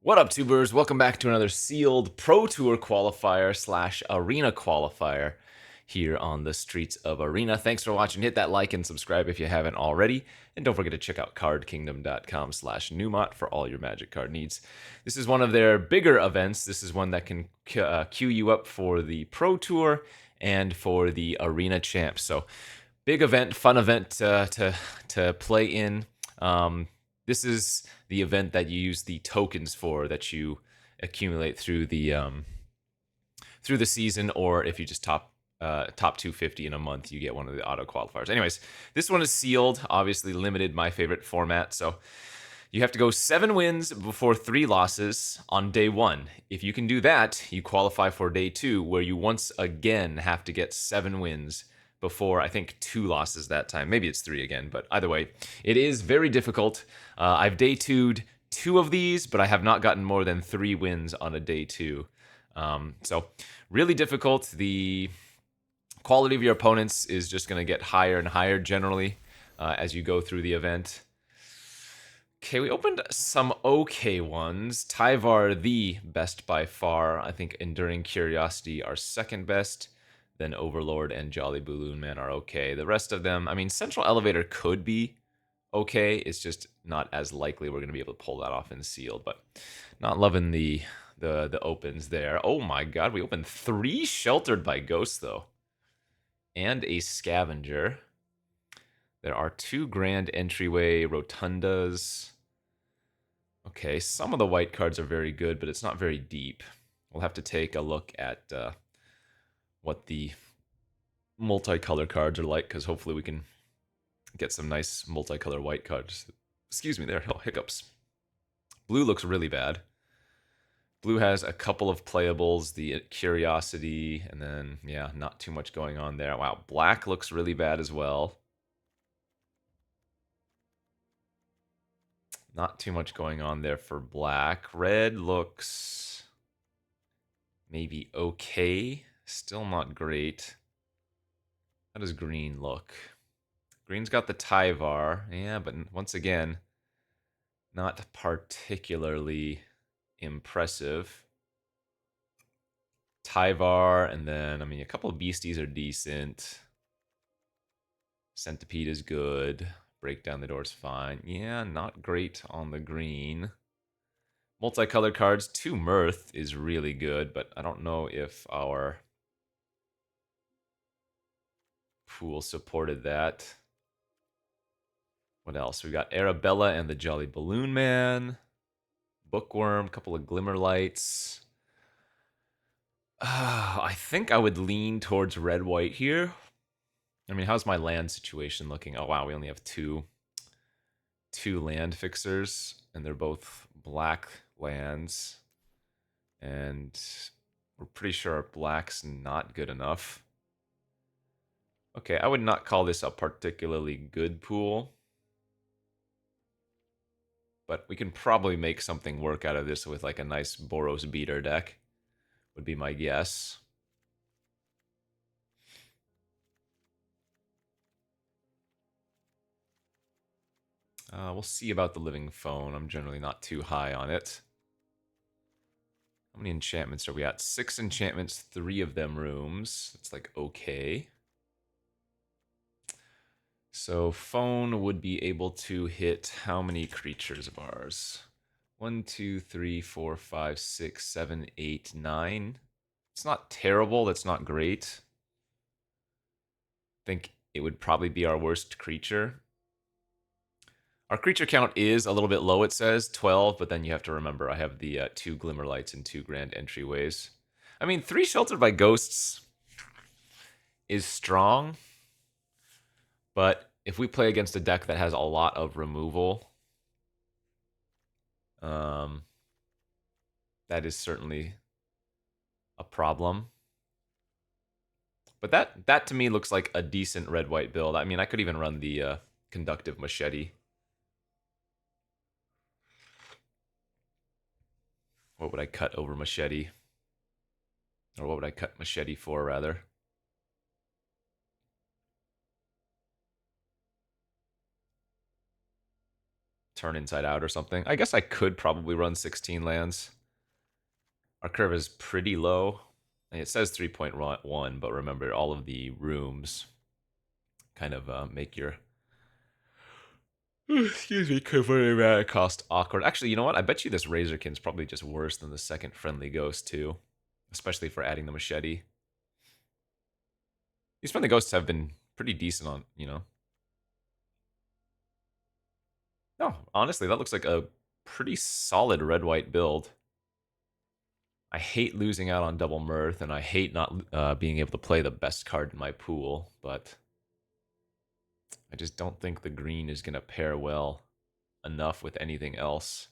What up, tubers? Welcome back to another sealed Pro Tour qualifier / arena qualifier here on the streets of Arena. Thanks for watching. Hit that like and subscribe if you haven't already. And don't forget to check out cardkingdom.com/Numot for all your Magic card needs. This is one of their bigger events. This is one that can queue you up for the Pro Tour and for the Arena Champs. So big event, fun event to play in. This is the event that you use the tokens for that you accumulate through the season, or if you just top 250 in a month, you get one of the auto qualifiers. Anyways, this one is sealed, obviously limited, my favorite format. So you have to go 7 wins before 3 losses on day 1. If you can do that, you qualify for day 2, where you once again have to get 7 wins before, I think, 2 losses that time. Maybe it's 3 again, but either way, it is very difficult. I've day 2'd 2 of these, but I have not gotten more than 3 wins on a day 2. So really difficult. The quality of your opponents is just going to get higher and higher generally as you go through the event. Okay, we opened some okay ones. Tyvar, the best by far. I think Enduring Curiosity are second best. Then Overlord and Jolly Balloon Man are okay. The rest of them, I mean, Central Elevator could be okay. It's just not as likely we're going to be able to pull that off in sealed, but not loving the opens there. Oh my god, we opened 3 Sheltered by Ghosts, though. And a Scavenger. There are 2 Grand Entryway Rotundas. Okay, some of the white cards are very good, but it's not very deep. We'll have to take a look at what the multicolor cards are like, because hopefully we can get some nice multicolor white cards. Excuse me there, hiccups. Blue looks really bad. Blue has a couple of playables, the Curiosity, and then, yeah, not too much going on there. Wow, black looks really bad as well. Not too much going on there for black. Red looks maybe okay. Still not great. How does green look? Green's got the Tyvar. Yeah, but once again, not particularly impressive. Tyvar, and then, I mean, a couple of beasties are decent. Centipede is good. Break down the door's fine. Yeah, not great on the green. Multicolored cards, 2 Mirth is really good, but I don't know if our pool supported that. What else? We got Arabella and the Jolly Balloon Man. Bookworm, couple of Glimmer Lights. I think I would lean towards red-white here. I mean, how's my land situation looking? Oh, wow, we only have two land fixers, and they're both black lands. And we're pretty sure our black's not good enough. Okay, I would not call this a particularly good pool. But we can probably make something work out of this with like a nice Boros Beater deck, would be my guess. We'll see about the Living Phone. I'm generally not too high on it. How many enchantments are we at? 6 enchantments, 3 of them rooms. It's like okay. So phone would be able to hit how many creatures of ours? 1, 2, 3, 4, 5, 6, 7, 8, 9. It's not terrible. That's not great. I think it would probably be our worst creature. Our creature count is a little bit low, it says 12, but then you have to remember I have the 2 Glimmer Lights and 2 Grand Entryways. I mean, 3 Sheltered by Ghosts is strong, but if we play against a deck that has a lot of removal, that is certainly a problem. But that to me looks like a decent red-white build. I mean, I could even run the Conductive Machete. What would I cut over Machete? Or what would I cut Machete for, rather? turn inside out or something. I guess I could probably run 16 lands. Our curve is pretty low. It says 3.1, but remember, all of the rooms kind of make your excuse me, converting mana cost awkward. Actually, you know what? I bet you this Razorkin's probably just worse than the second Friendly Ghost, too. Especially for adding the machete. These Friendly Ghosts have been pretty decent on, you know. No, honestly, that looks like a pretty solid red-white build. I hate losing out on double mirth, and I hate not being able to play the best card in my pool, but I just don't think the green is going to pair well enough with anything else.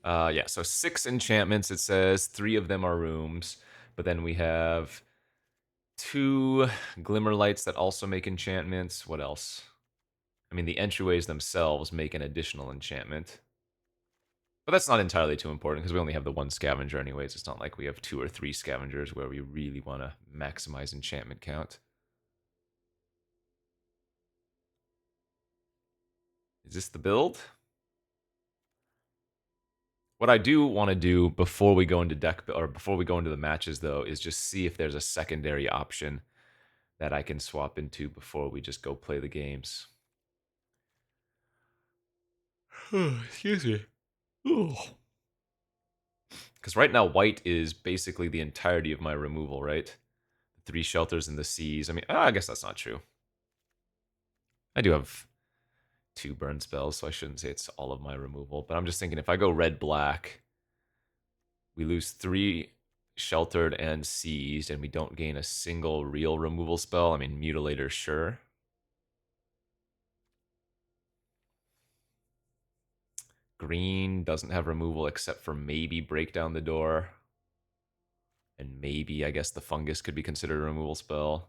Yeah, so 6 enchantments, it says. 3 of them are rooms. But then we have 2 glimmer lights that also make enchantments. What else? I mean, the entryways themselves make an additional enchantment. But that's not entirely too important because we only have the 1 scavenger anyways. It's not like we have 2 or 3 scavengers where we really want to maximize enchantment count. Is this the build? What I do want to do before we go into before we go into the matches, though, is just see if there's a secondary option that I can swap into before we just go play the games. Excuse me. Because right now, white is basically the entirety of my removal, right? 3 shelters in the seas. I mean, I guess that's not true. I do have 2 burn spells, so I shouldn't say it's all of my removal. But I'm just thinking if I go red-black, we lose 3 sheltered and seized, and we don't gain a single real removal spell. I mean, Mutilator, sure. Green doesn't have removal except for maybe Break Down the Door. And maybe, I guess, the Fungus could be considered a removal spell.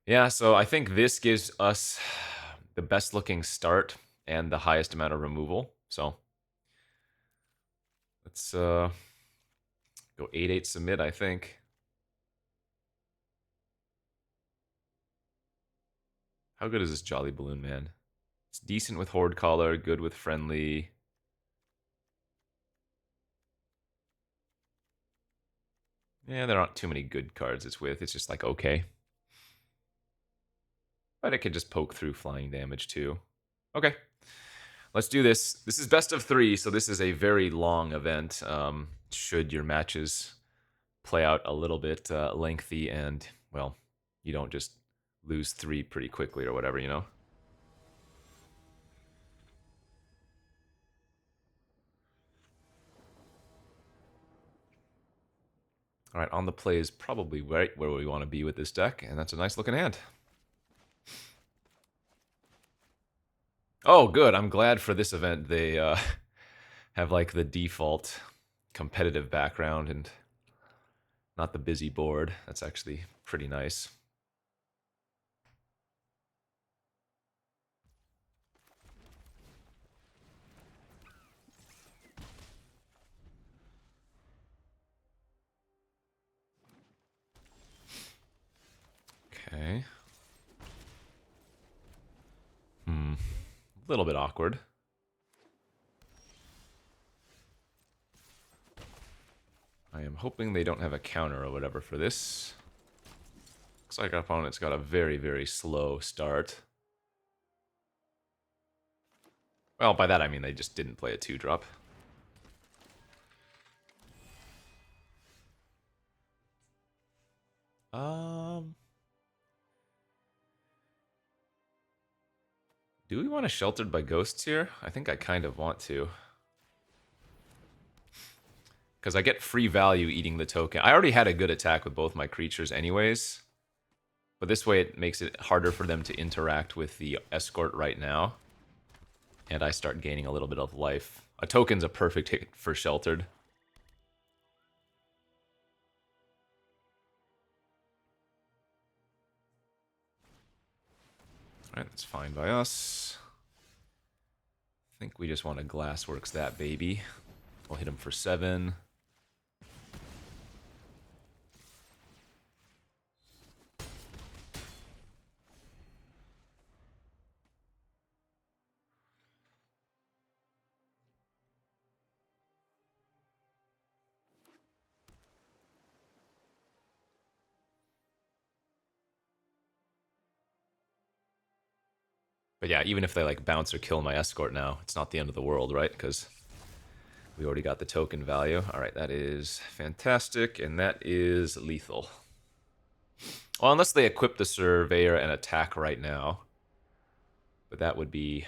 Yeah, so I think this gives us the best looking start and the highest amount of removal. So let's go 8-8 submit, I think. How good is this Jolly Balloon Man? It's decent with Horde Caller, good with Friendly. Yeah, there aren't too many good cards it's with. It's just like, okay. But it could just poke through flying damage too. Okay, let's do this. This is best of 3, so this is a very long event. Should your matches play out a little bit lengthy and, well, you don't just lose 3 pretty quickly or whatever, you know? All right, on the play is probably right where we want to be with this deck, and that's a nice looking hand. Oh, good. I'm glad for this event they have like the default competitive background and not the busy board. That's actually pretty nice. Okay. A little bit awkward. I am hoping they don't have a counter or whatever for this. Looks like our opponent's got a very, very slow start. Well, by that I mean they just didn't play a 2-drop. Do we want to Sheltered by Ghosts here? I think I kind of want to. Because I get free value eating the token. I already had a good attack with both my creatures anyways. But this way it makes it harder for them to interact with the escort right now. And I start gaining a little bit of life. A token's a perfect hit for Sheltered. Alright, that's fine by us. I think we just want to Glassworks that baby. We'll hit him for 7. But yeah, even if they like bounce or kill my escort now, it's not the end of the world, right? Because we already got the token value. All right, that is fantastic, and that is lethal. Well, unless they equip the Surveyor and attack right now. But that would be...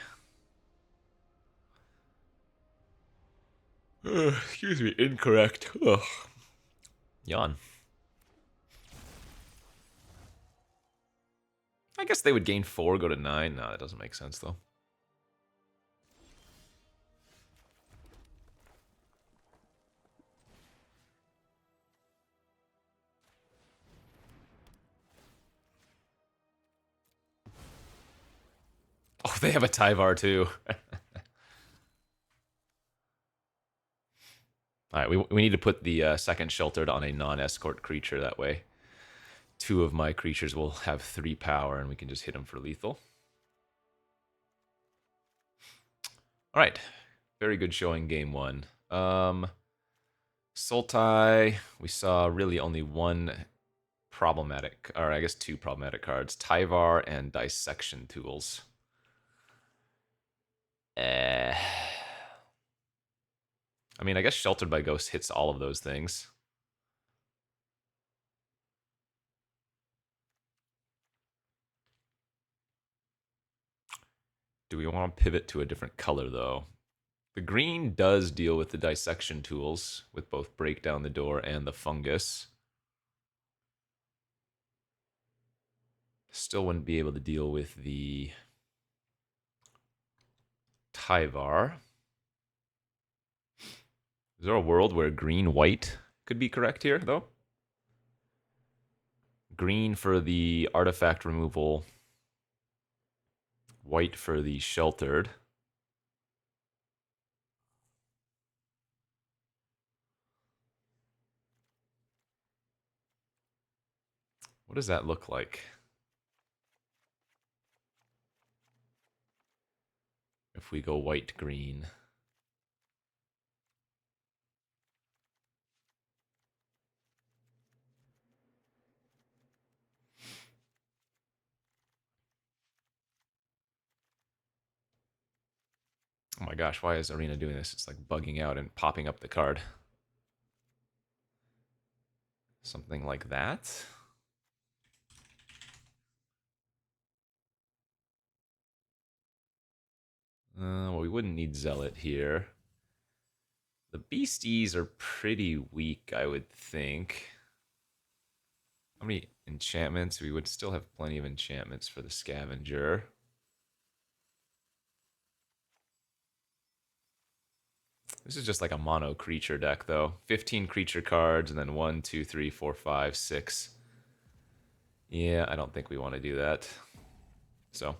excuse me, incorrect. Ugh. Yawn. I guess they would gain 4, go to 9. No, that doesn't make sense, though. Oh, they have a Tyvar, too. Alright, we need to put the second sheltered on a non-escort creature. That way 2 of my creatures will have 3 power, and we can just hit them for lethal. Alright, very good showing game 1. Sultai, we saw really only one problematic, or I guess 2 problematic cards. Tyvar and Dissection Tools. I mean, I guess Sheltered by Ghost hits all of those things. Do we want to pivot to a different color, though? The green does deal with the Dissection Tools, with both Break Down the Door and the Fungus. Still wouldn't be able to deal with the Tyvar. Is there a world where green-white could be correct here, though? Green for the artifact removal, white for the sheltered. What does that look like? If we go white-green. Oh my gosh, why is Arena doing this? It's like bugging out and popping up the card. Something like that. Well, we wouldn't need Zealot here. The beasties are pretty weak, I would think. How many enchantments? We would still have plenty of enchantments for the scavenger. This is just like a mono creature deck, though. 15 creature cards, and then 1, 2, 3, 4, 5, 6. Yeah, I don't think we want to do that. So,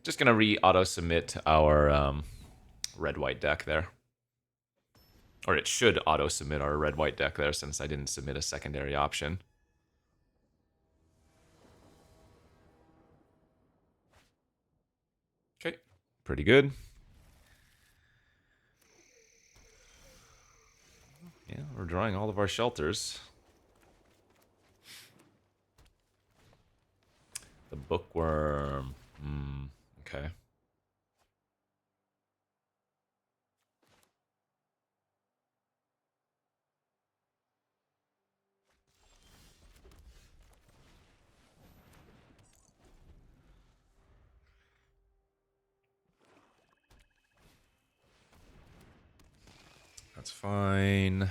just going to re-auto submit our red-white deck there. Or it should auto submit our red-white deck there, since I didn't submit a secondary option. Okay, pretty good. Yeah, we're drawing all of our shelters. The bookworm. Okay. That's fine.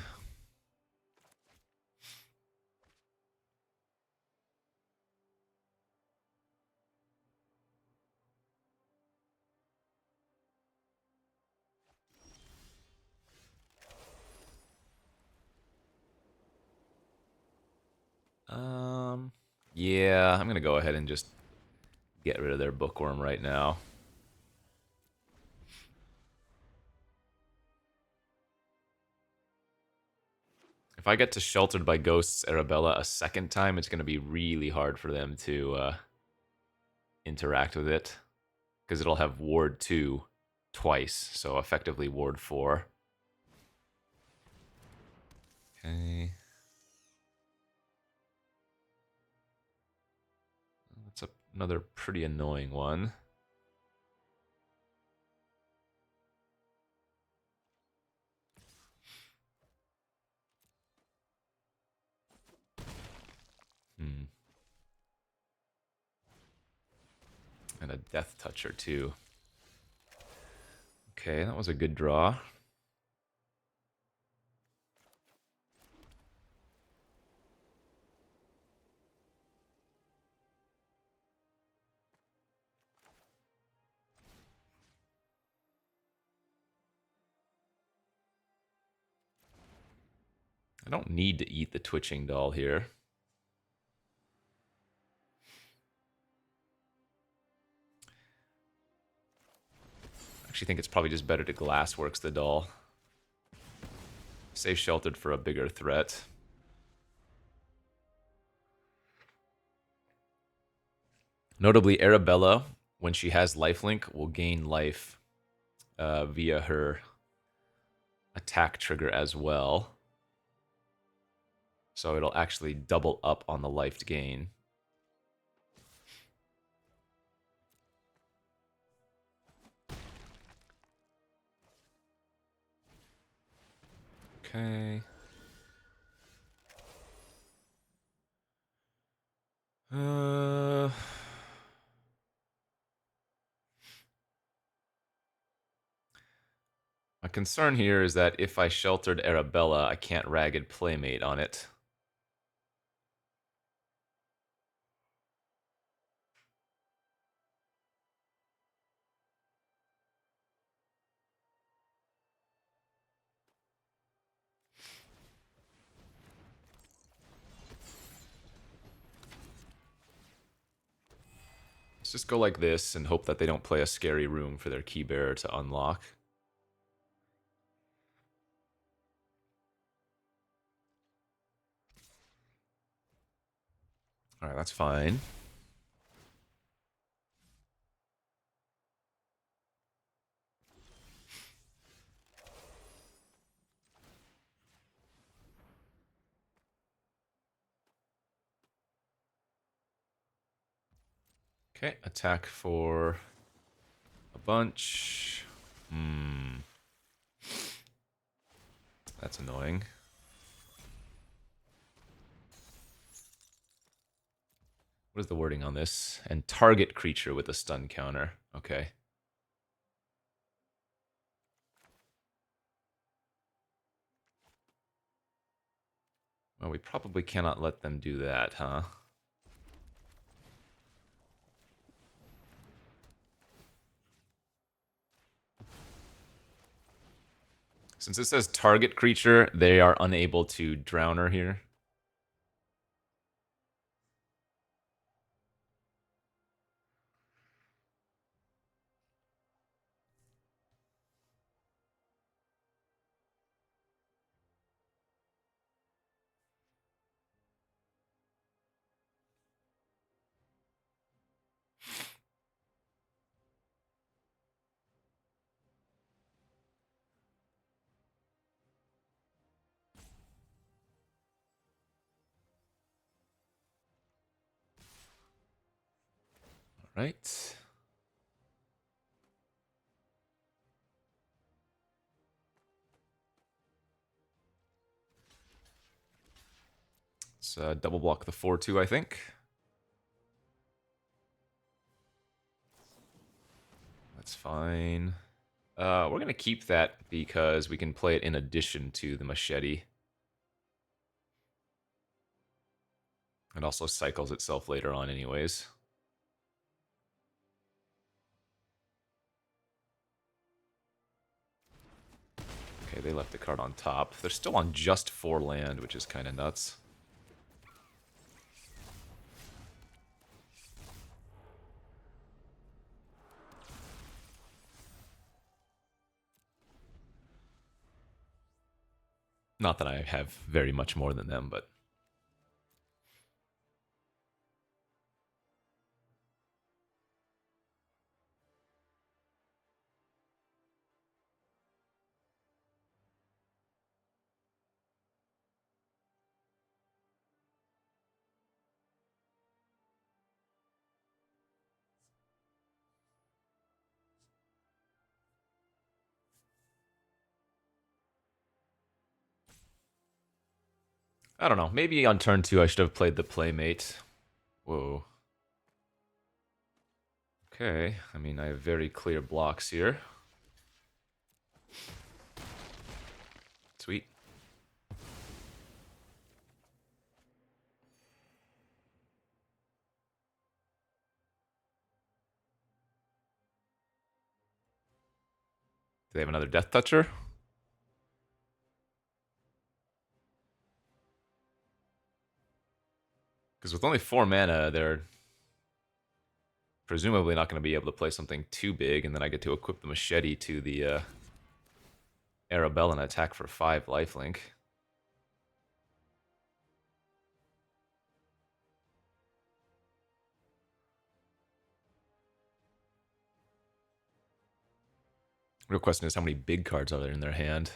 Yeah, I'm gonna go ahead and just get rid of their bookworm right now. If I get to Sheltered by Ghosts Arabella a second time, it's gonna be really hard for them to interact with it, because it'll have Ward 2 twice, so effectively Ward 4. Okay. That's another pretty annoying one. Death Toucher too. Okay, that was a good draw. I don't need to eat the Twitching Doll here. I actually think it's probably just better to Glassworks the doll. Stay sheltered for a bigger threat. Notably, Arabella, when she has lifelink, will gain life via her attack trigger as well. So it'll actually double up on the life gain. Okay. My concern here is that if I sheltered Arabella, I can't Ragged Playmate on it. Let's just go like this and hope that they don't play a scary room for their key bearer to unlock. Alright, that's fine. Okay, attack for a bunch. That's annoying. What is the wording on this? And target creature with a stun counter. Okay. Well, we probably cannot let them do that, huh? Since it says target creature, they are unable to drown her here. All right. Let's double block the 4-2, I think. That's fine. We're going to keep that because we can play it in addition to the machete. It also cycles itself later on anyways. Okay, they left the card on top. They're still on just 4 land, which is kind of nuts. Not that I have very much more than them, but... I don't know. Maybe on turn 2 I should have played the Playmate. Whoa. Okay, I mean, I have very clear blocks here. Sweet. Do they have another Death Toucher? Because with only 4 mana, they're presumably not going to be able to play something too big, and then I get to equip the machete to the Arabella and attack for 5 lifelink. Real question is, how many big cards are there in their hand?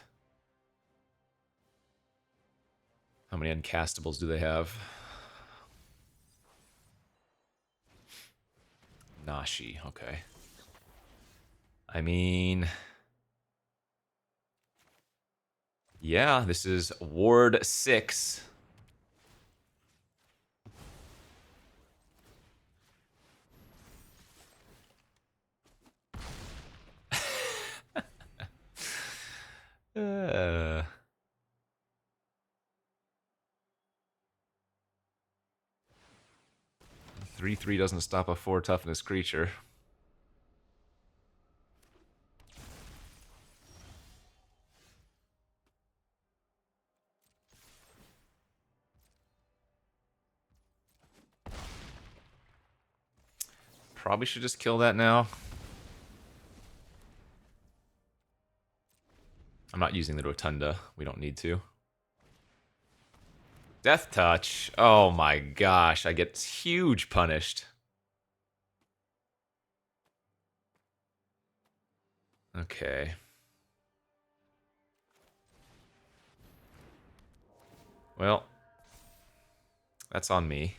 How many uncastables do they have? Nashi, okay. I mean... yeah, this is Ward 6. uh... 3/3 doesn't stop a 4 toughness creature. Probably should just kill that now. I'm not using the Rotunda. We don't need to. Death Touch. Oh my gosh, I get huge punished. Okay. Well, that's on me.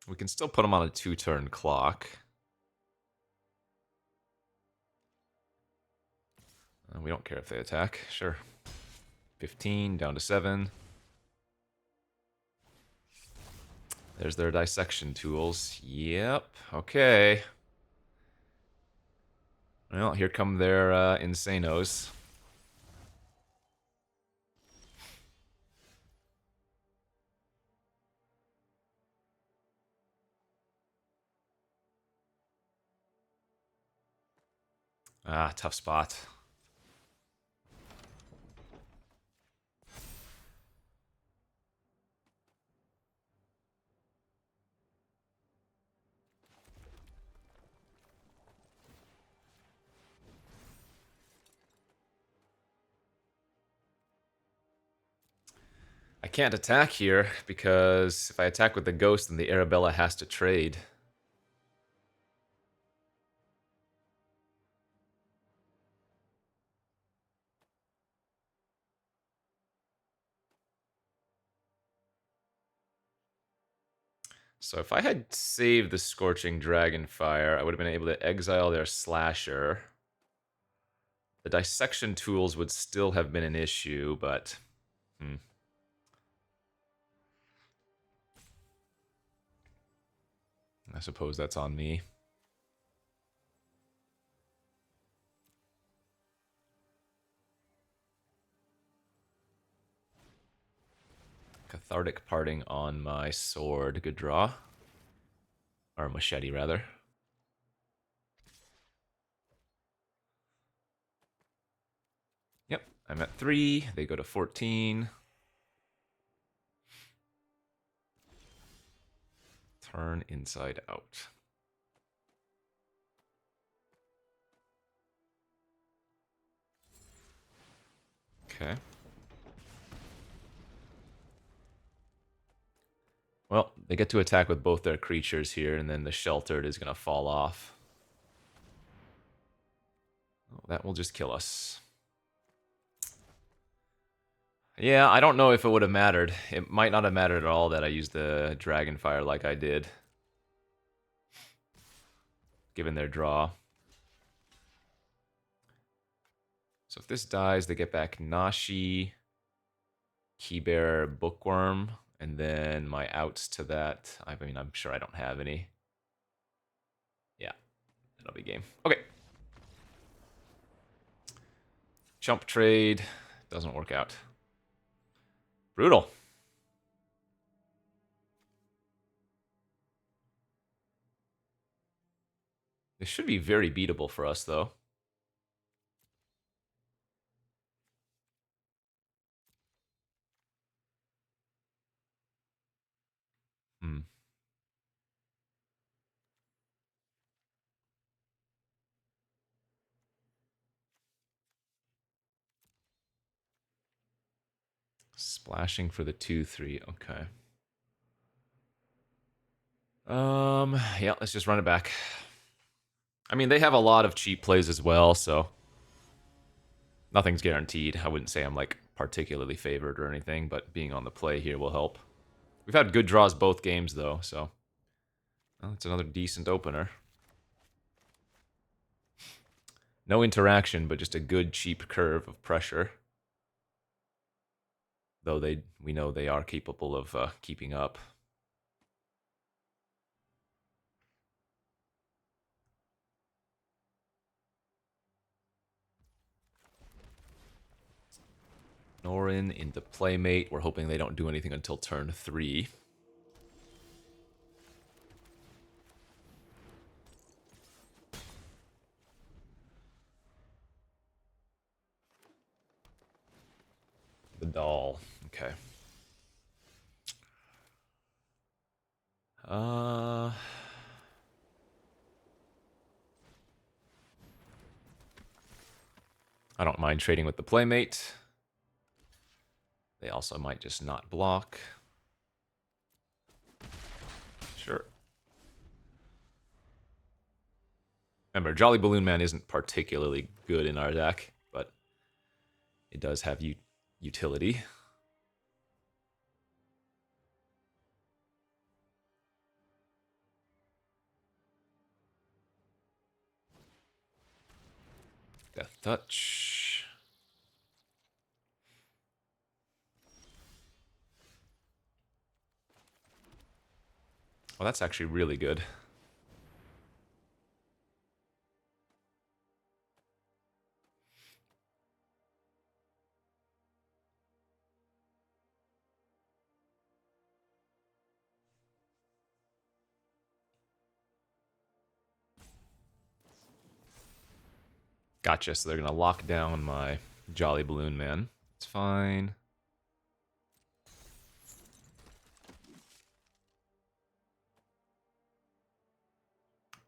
We can still put them on a 2-turn clock. We don't care if they attack. Sure. 15, down to 7. There's their dissection tools. Yep. Okay. Well, here come their Insanos. Ah, tough spot. I can't attack here, because if I attack with the ghost, then the Arabella has to trade. So if I had saved the Scorching Dragonfire, I would have been able to exile their Slasher. The Dissection tools would still have been an issue, but... I suppose that's on me. Cathartic Parting on my sword. Good draw. Or machete, rather. Yep, I'm at 3. They go to 14. Turn inside out. Okay. Well, they get to attack with both their creatures here, and then the Sheltered is going to fall off. Oh, that will just kill us. Yeah, I don't know if it would have mattered. It might not have mattered at all that I used the Dragonfire like I did, given their draw. So if this dies, they get back Nashi, Keybear, Bookworm, and then my outs to that. I mean, I'm sure I don't have any. Yeah, that'll be game. Okay. Chump trade. Doesn't work out. Brutal. This should be very beatable for us, though. Hmm. Splashing for the 2/3. Okay. Yeah, let's just run it back. I mean, they have a lot of cheap plays as well, so nothing's guaranteed. I wouldn't say I'm like particularly favored or anything, but being on the play here will help. We've had good draws both games though, so well, it's another decent opener. No interaction, but just a good cheap curve of pressure. Though we know they are capable of keeping up. Norin into Playmate. We're hoping they don't do anything until turn 3. The doll. Okay. I don't mind trading with the Playmate. They also might just not block. Sure. Remember, Jolly Balloon Man isn't particularly good in our deck, but it does have utility. Death Touch. Well, that's actually really good. Gotcha, so they're going to lock down my Jolly Balloon Man. It's fine.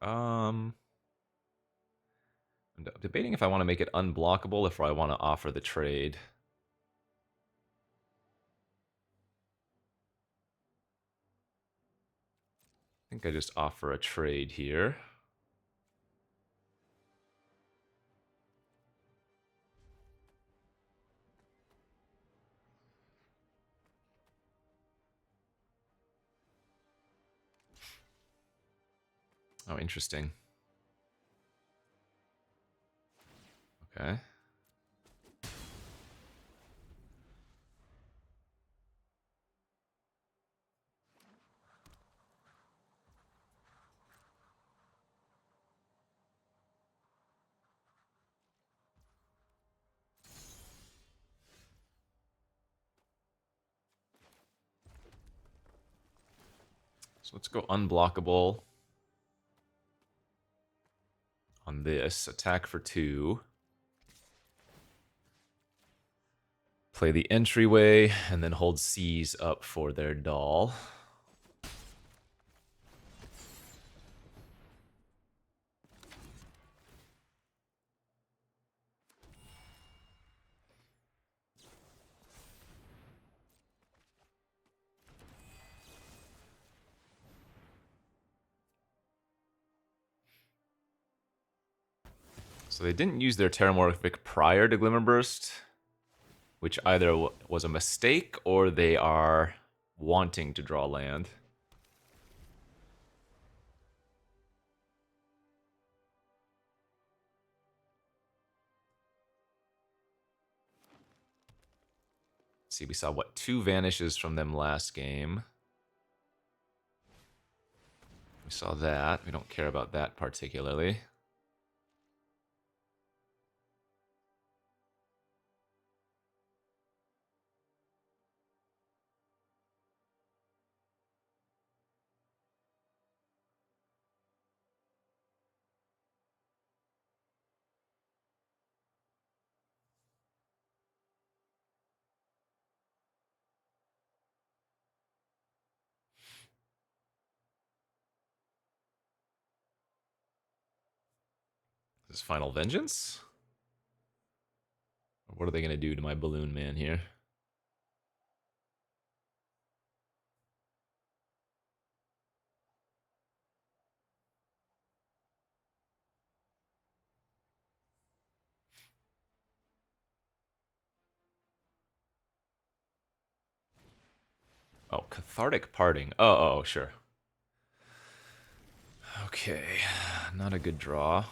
I'm debating if I want to make it unblockable, if I want to offer the trade. I think I just offer a trade here. Oh, interesting. Okay. So let's go unblockable on this. Attack for 2. Play the entryway, and then hold C's up for their doll. So they didn't use their Terramorphic prior to Glimmerburst. which either was a mistake or they are wanting to draw land. See, we saw, what, 2 vanishes from them last game. We saw that. We don't care about that particularly. Is this Final Vengeance? Or what are they going to do to my Balloon Man here? Oh, Cathartic Parting. Oh, sure. Okay, not a good draw.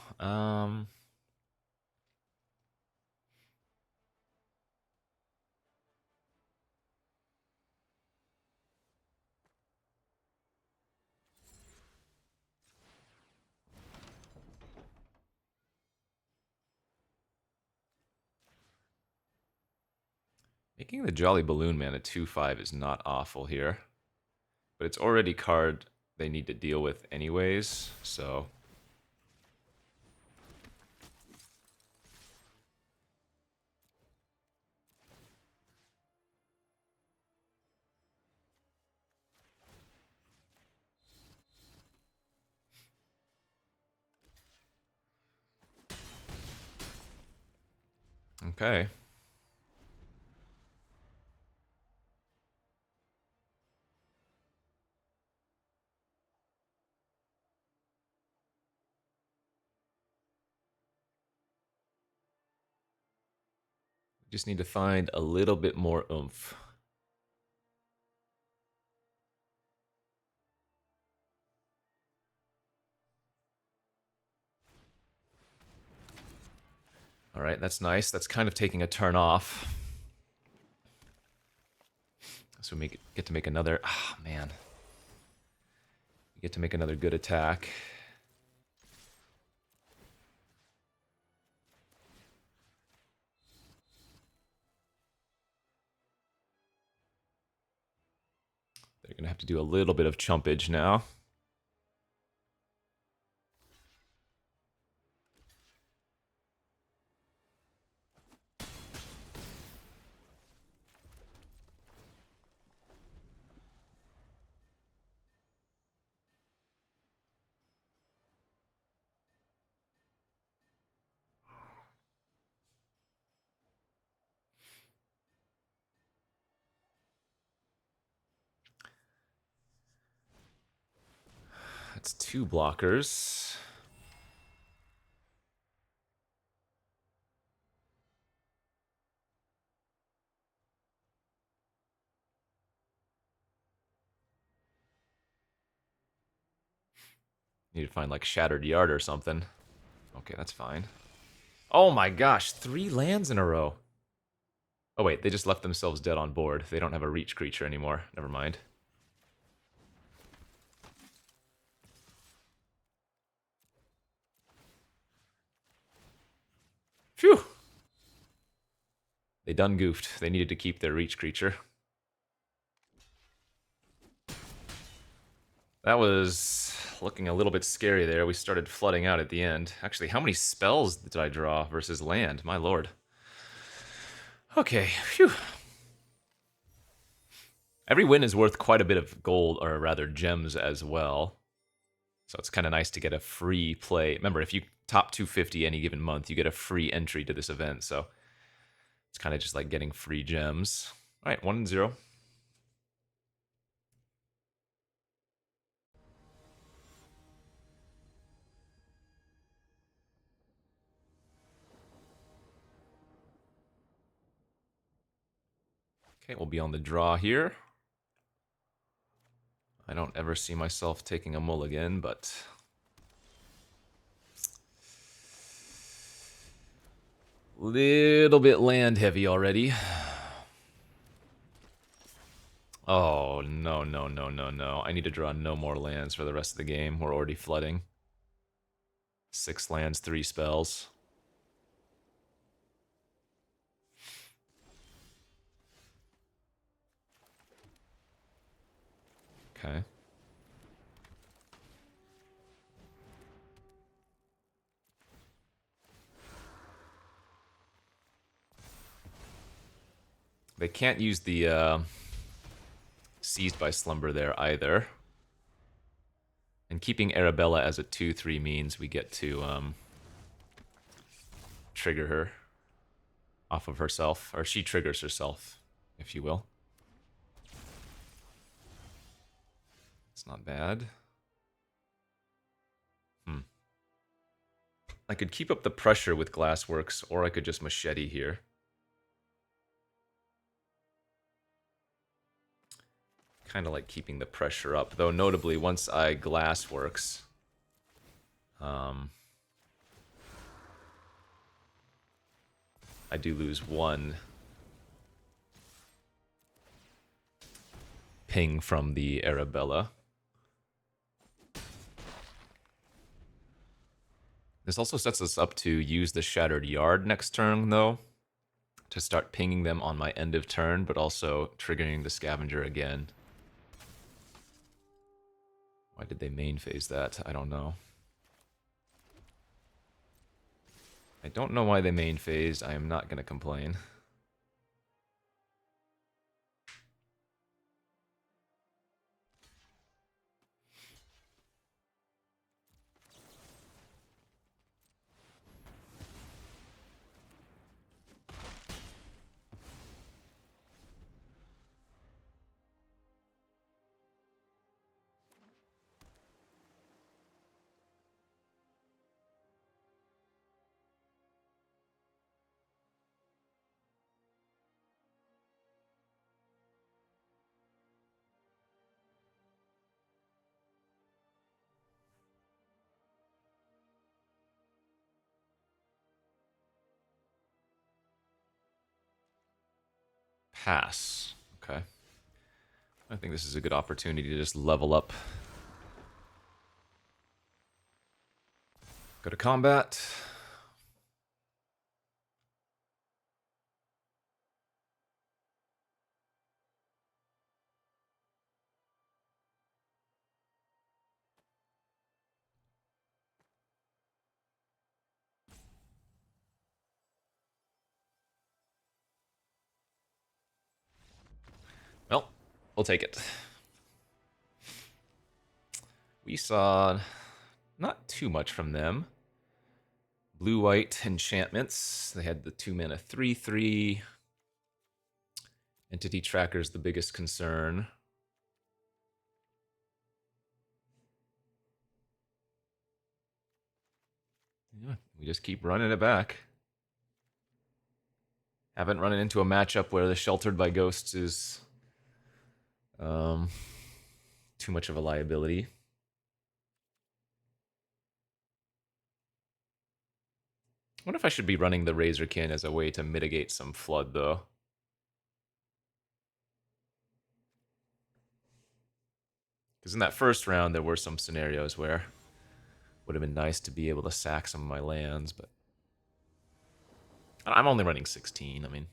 Making the Jolly Balloon Man a 2/5 is not awful here. But it's already card they need to deal with anyways, so... Okay. Just need to find a little bit more oomph. All right, that's nice. That's kind of taking a turn off. So we get to make another... Ah, man. We get to make another good attack. They're going to have to do a little bit of chumpage now. That's 2 blockers. Need to find, like, Shattered Yard or something. Okay, that's fine. Oh my gosh, 3 lands in a row. Oh wait, they just left themselves dead on board. They don't have a reach creature anymore. Never mind. Phew! They done goofed. They needed to keep their reach creature. That was looking a little bit scary there. We started flooding out at the end. Actually, how many spells did I draw versus land? My lord. Okay, phew. Every win is worth quite a bit of gold, or rather gems as well. So it's kind of nice to get a free play. Remember, if you top 250 any given month, you get a free entry to this event. So it's kind of just like getting free gems. All right, 1-0. Okay, we'll be on the draw here. I don't ever see myself taking a mulligan, but... little bit land heavy already. Oh, no, no, no, no, no. I need to draw no more lands for the rest of the game. We're already flooding. 6 lands, 3 spells. Okay. They can't use the Seized by Slumber there either. And keeping Arabella as a 2/3 means we get to trigger her off of herself, or she triggers herself, if you will. It's not bad. I could keep up the pressure with Glassworks, or I could just Machete here. Kind of like keeping the pressure up, though notably once I Glassworks, I do lose 1 ping from the Arabella. This also sets us up to use the Shattered Yard next turn, though, to start pinging them on my end of turn, but also triggering the Scavenger again. Why did they main phase that? I don't know. I don't know why they main phased. I am not going to complain. Pass. Okay. I think this is a good opportunity to just level up. Go to combat. Well, we'll take it. We saw not too much from them. Blue-white enchantments. They had the 2-mana 3/3. Entity Tracker's the biggest concern. Yeah, we just keep running it back. Haven't run it into a matchup where the Sheltered by Ghosts is too much of a liability. I wonder if I should be running the Razorkin as a way to mitigate some flood, though. Because in that first round, there were some scenarios where it would have been nice to be able to sack some of my lands, but I'm only running 16, I mean.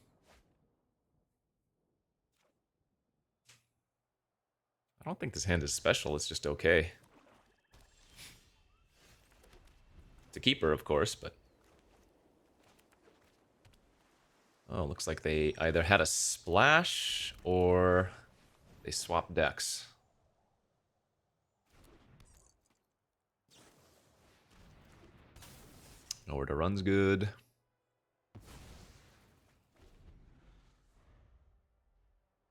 I don't think this hand is special, it's just okay. It's a keeper, of course, but... oh, looks like they either had a splash or they swapped decks. Nowhere to run's good.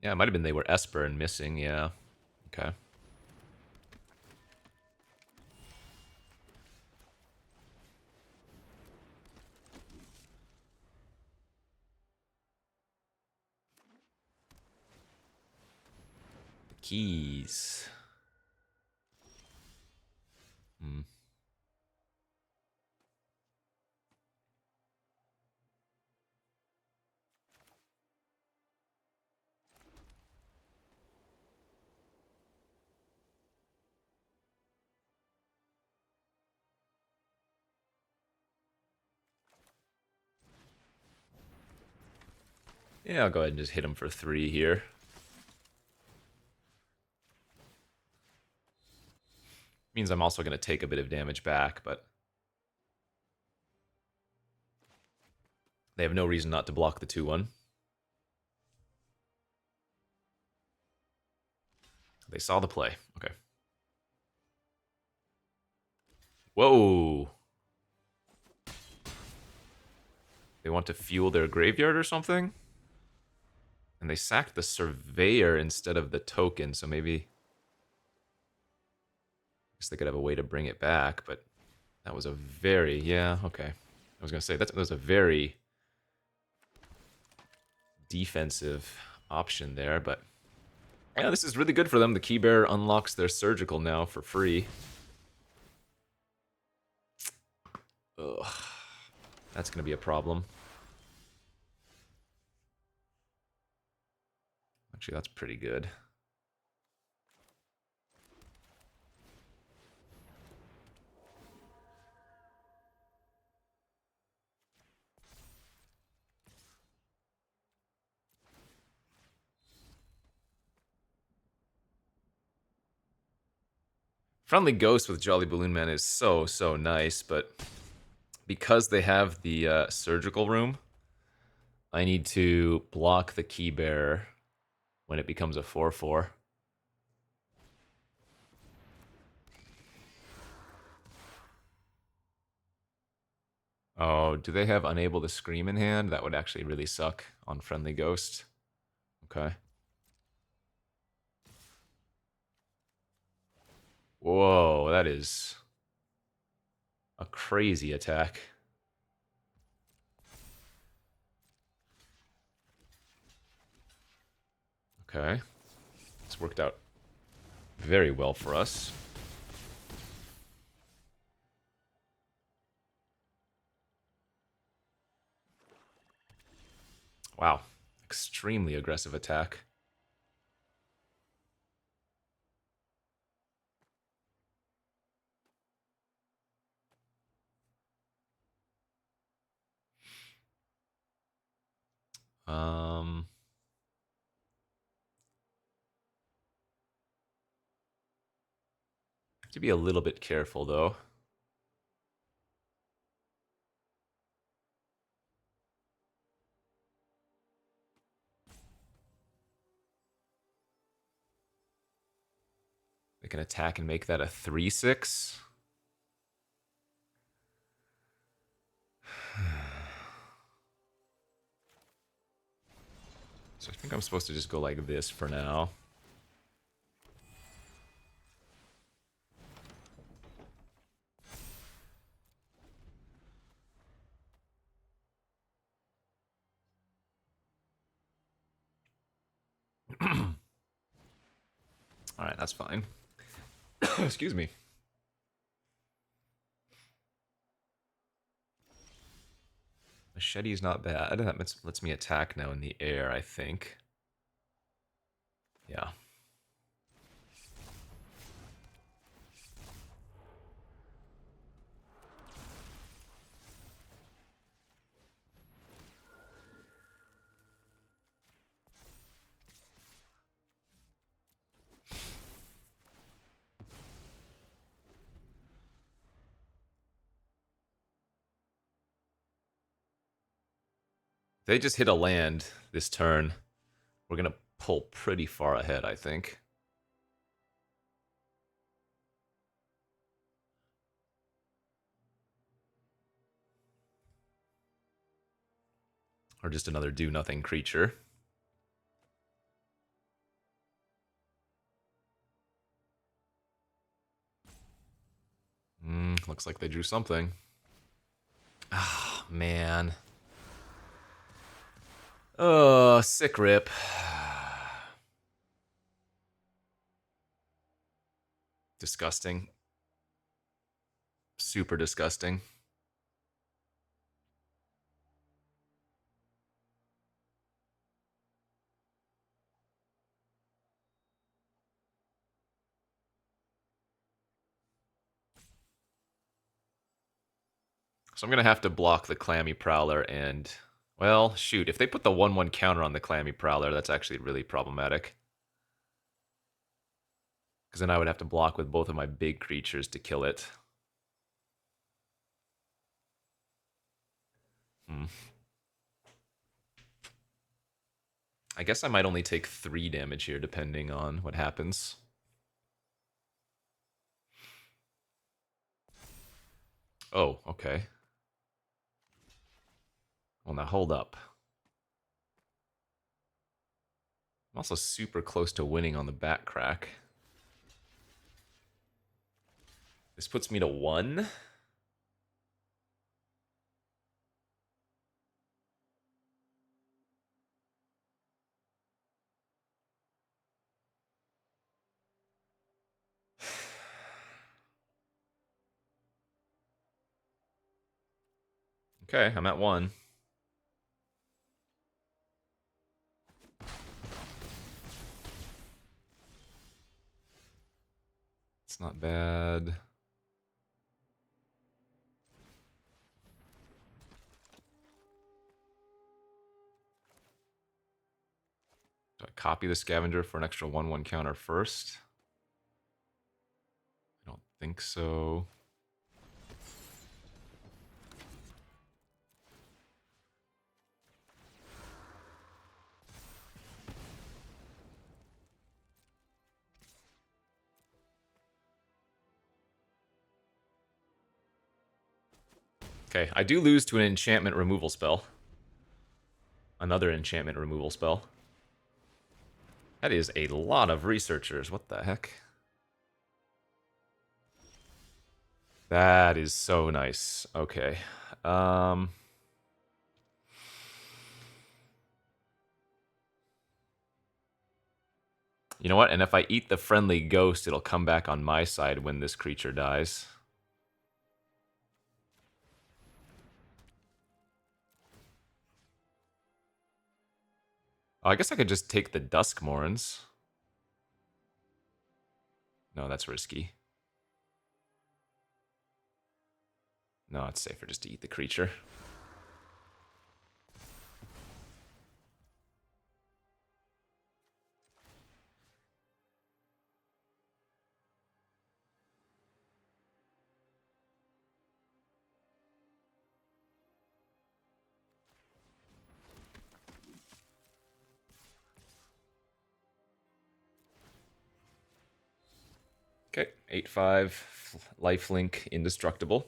Yeah, it might have been they were Esper and missing, yeah. Okay. Keys. Yeah, I'll go ahead and just hit him for 3 here. Means I'm also going to take a bit of damage back, but they have no reason not to block the 2-1. They saw the play. Okay. Whoa. They want to fuel their graveyard or something? And they sacked the Surveyor instead of the token, so maybe... I guess they could have a way to bring it back, but that was a very... Yeah, okay. I was going to say, that was a very defensive option there, but... Yeah, this is really good for them. The Key Bear unlocks their Surgical now for free. Ugh. That's going to be a problem. Actually, that's pretty good. Friendly Ghost with Jolly Balloon Man is so nice, but because they have the Surgical Room, I need to block the Key Bearer when it becomes a 4/4. Oh, do they have Unable to Scream in hand? That would actually really suck on Friendly Ghost. Okay. Whoa, that is a crazy attack. Okay. It's worked out very well for us. Wow. Extremely aggressive attack. Have to be a little bit careful though. They can attack and make that a 3/6. So I think I'm supposed to just go like this for now. Alright, that's fine. Excuse me. Machete is not bad. That lets me attack now in the air, I think. Yeah. They just hit a land this turn. We're going to pull pretty far ahead, I think. Or just another do-nothing creature. Looks like they drew something. Ah, man. Oh, sick rip. Disgusting. Super disgusting. So I'm going to have to block the Clammy Prowler and... Well, shoot, if they put the 1/1 counter on the Clammy Prowler, that's actually really problematic. Because then I would have to block with both of my big creatures to kill it. I guess I might only take 3 damage here, depending on what happens. Oh, okay. Well, now hold up. I'm also super close to winning on the back crack. This puts me to 1. Okay, I'm at 1. It's not bad. Do I copy the Scavenger for an extra 1/1 counter first? I don't think so. Okay, I do lose to an enchantment removal spell. Another enchantment removal spell. That is a lot of researchers. What the heck? That is so nice. Okay. You know what? And if I eat the friendly ghost, it'll come back on my side when this creature dies. Oh, I guess I could just take the Duskmourns. No, that's risky. No, it's safer just to eat the creature. Okay, 8/5, lifelink, indestructible.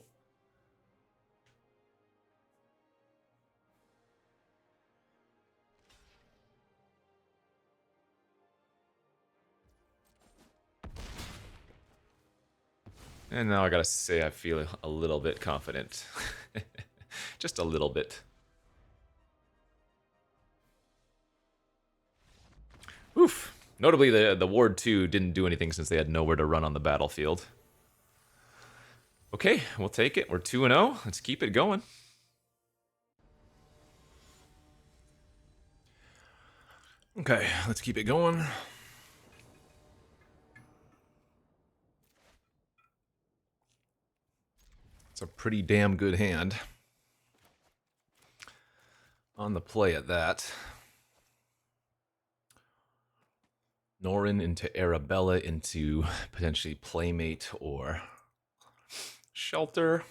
And now I gotta say I feel a little bit confident. Just a little bit. Oof. Notably, the Ward 2 didn't do anything since they had nowhere to run on the battlefield. Okay, we'll take it. We're 2-0. Let's keep it going. Okay, let's keep it going. It's a pretty damn good hand. On the play at that. Norin into Arabella into potentially Playmate or Shelter.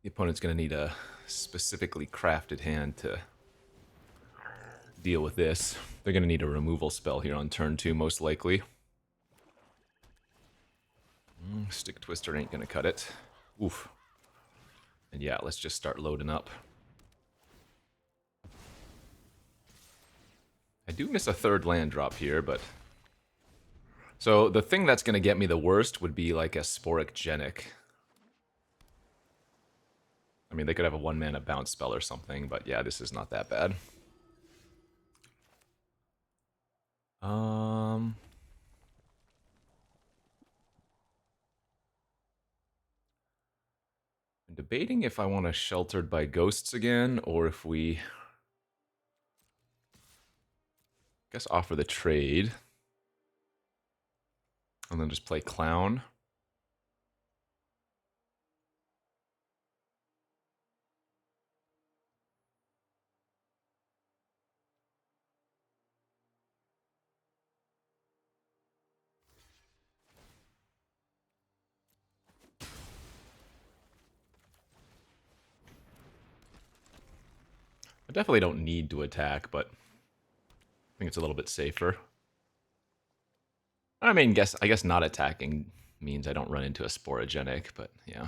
The opponent's going to need a specifically crafted hand to deal with this. They're going to need a removal spell here on turn 2, most likely. Stick Twister ain't going to cut it. Oof. And yeah, let's just start loading up. I do miss a 3rd land drop here, but... So the thing that's going to get me the worst would be like a Sporic Genic. I mean, they could have a 1-mana bounce spell or something, but yeah, this is not that bad. I'm debating if I want to Sheltered by Ghosts again, or if we, I guess, offer the trade. And then just play Clown. I definitely don't need to attack, but I think it's a little bit safer. I mean, I guess not attacking means I don't run into a Sporogenic, but yeah.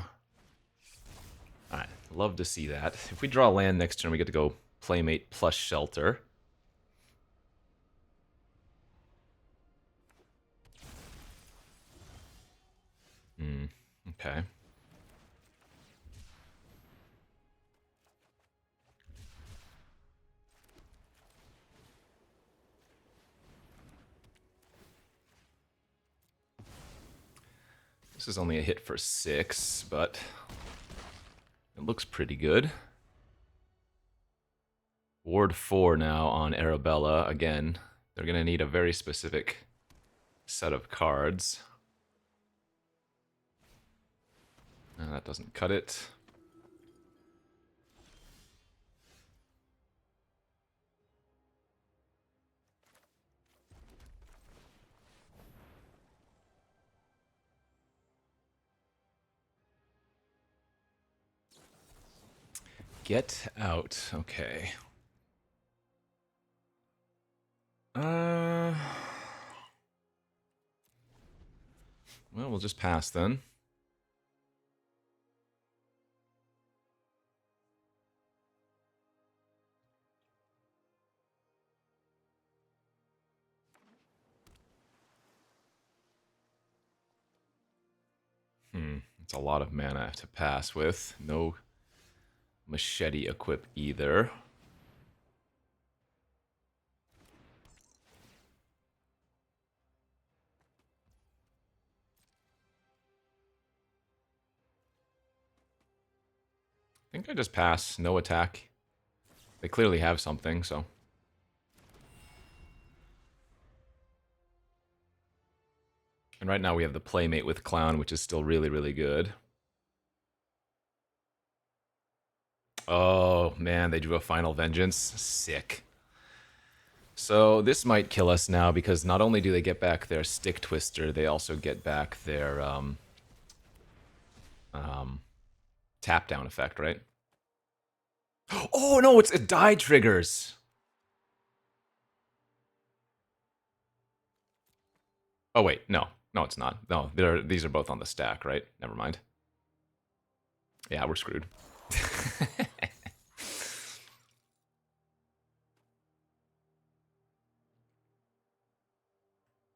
Alright, love to see that. If we draw land next turn, we get to go Playmate plus Shelter. Okay. This is only a hit for 6, but it looks pretty good. Ward 4 now on Arabella. Again, they're going to need a very specific set of cards. That doesn't cut it. Get out. Okay. Well, we'll just pass then. It's a lot of mana I have to pass with. No machete equip either. I think I just pass. No attack. They clearly have something, so. And right now we have the Playmate with Clown, which is still really, really good. Oh, man, they drew a Final Vengeance. Sick. So this might kill us now, because not only do they get back their Stick Twister, they also get back their tap down effect, right? Oh, no, it's a die triggers. Oh, wait, no. No, it's not. No, these are both on the stack, right? Never mind. Yeah, we're screwed.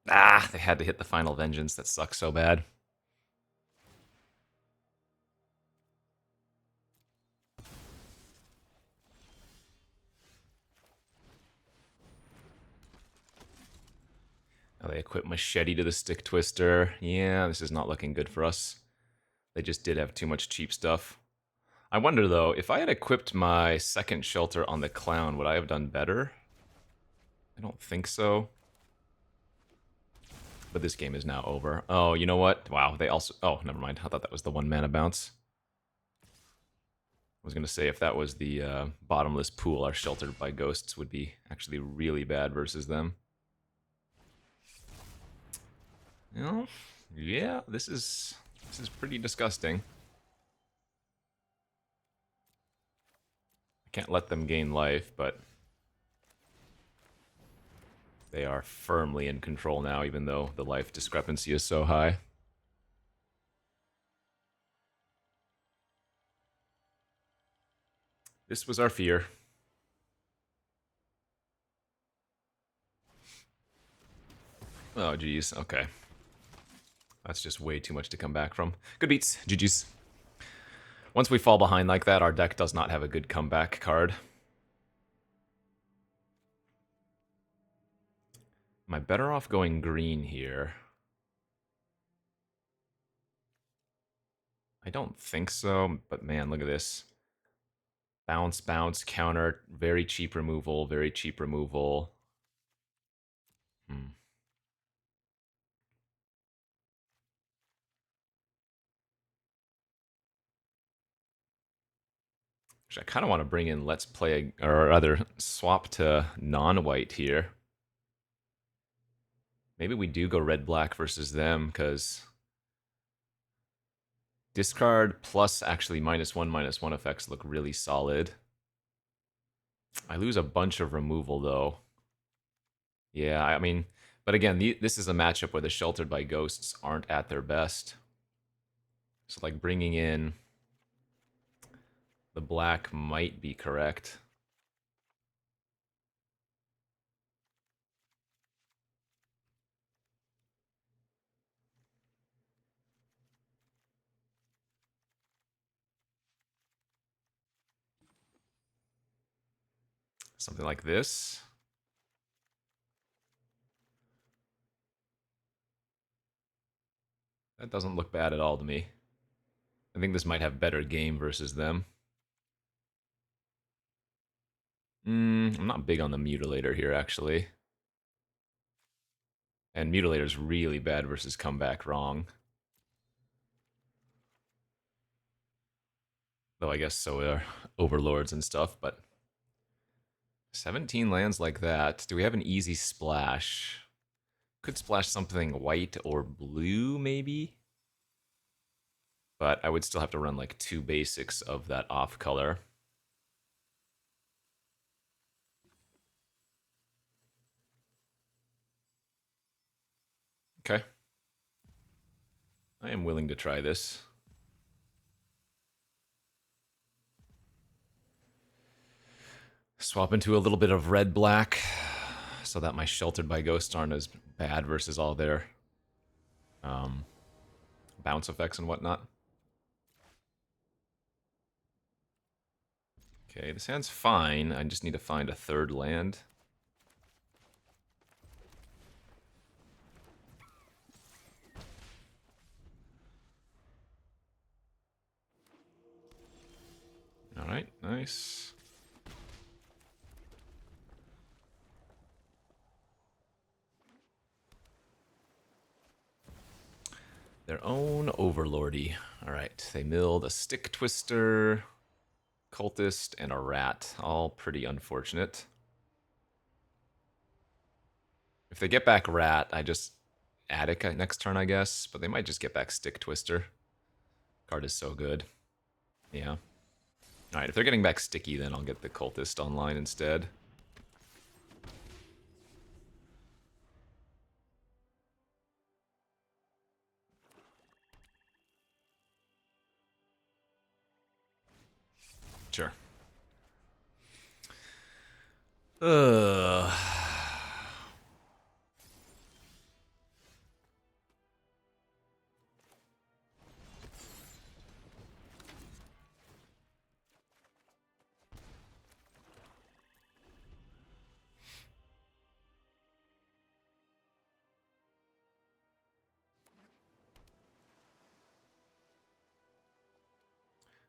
Ah, they had to hit the Final Vengeance. That sucks so bad. Oh, they equip Machete to the Stick Twister. Yeah, this is not looking good for us. They just did have too much cheap stuff. I wonder, though, if I had equipped my second Shelter on the Clown, would I have done better? I don't think so. But this game is now over. Oh, you know what? Wow, they also... Oh, never mind. I thought that was the 1 mana bounce. I was going to say, if that was the bottomless pool, our Sheltered by Ghosts would be actually really bad versus them. You know, yeah, this is pretty disgusting. I can't let them gain life, but they are firmly in control now, even though the life discrepancy is so high. This was our fear. Oh, geez. Okay. That's just way too much to come back from. Good beats. GG's. Once we fall behind like that, our deck does not have a good comeback card. Am I better off going green here? I don't think so, but man, look at this. Bounce, bounce, counter, very cheap removal, very cheap removal. Hmm. Actually, I kind of want to bring in Let's Play, or rather, swap to non-white here. Maybe we do go red-black versus them, because discard plus actually -1/-1 effects look really solid. I lose a bunch of removal, though. Yeah, I mean, but again, this is a matchup where the Sheltered by Ghosts aren't at their best. So, like, bringing in the black might be correct. Something like this. That doesn't look bad at all to me. I think this might have better game versus them. I'm not big on the Mutilator here, actually. And Mutilator's really bad versus Comeback Wrong. Though I guess so are Overlords and stuff, but 17 lands like that. Do we have an easy splash? Could splash something white or blue, maybe? But I would still have to run like 2 basics of that off color. Okay. I am willing to try this. Swap into a little bit of red-black so that my Sheltered by Ghosts aren't as bad versus all their bounce effects and whatnot. Okay, this hand's fine. I just need to find a third land. Alright, nice. Their own Overlordy. Alright, they milled a Stick Twister, Cultist, and a Rat. All pretty unfortunate. If they get back Rat, I just Attic next turn, I guess. But they might just get back Stick Twister. Card is so good. Yeah. Alright, if they're getting back Sticky, then I'll get the Cultist online instead. Sure. Ugh.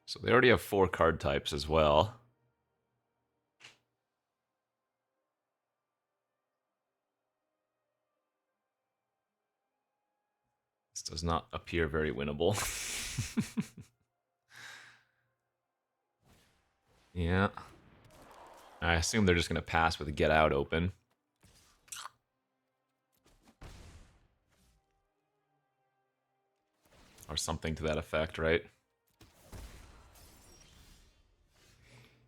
So they already have 4 card types as well. This does not appear very winnable. Yeah. I assume they're just going to pass with a Get Out open. Or something to that effect, right?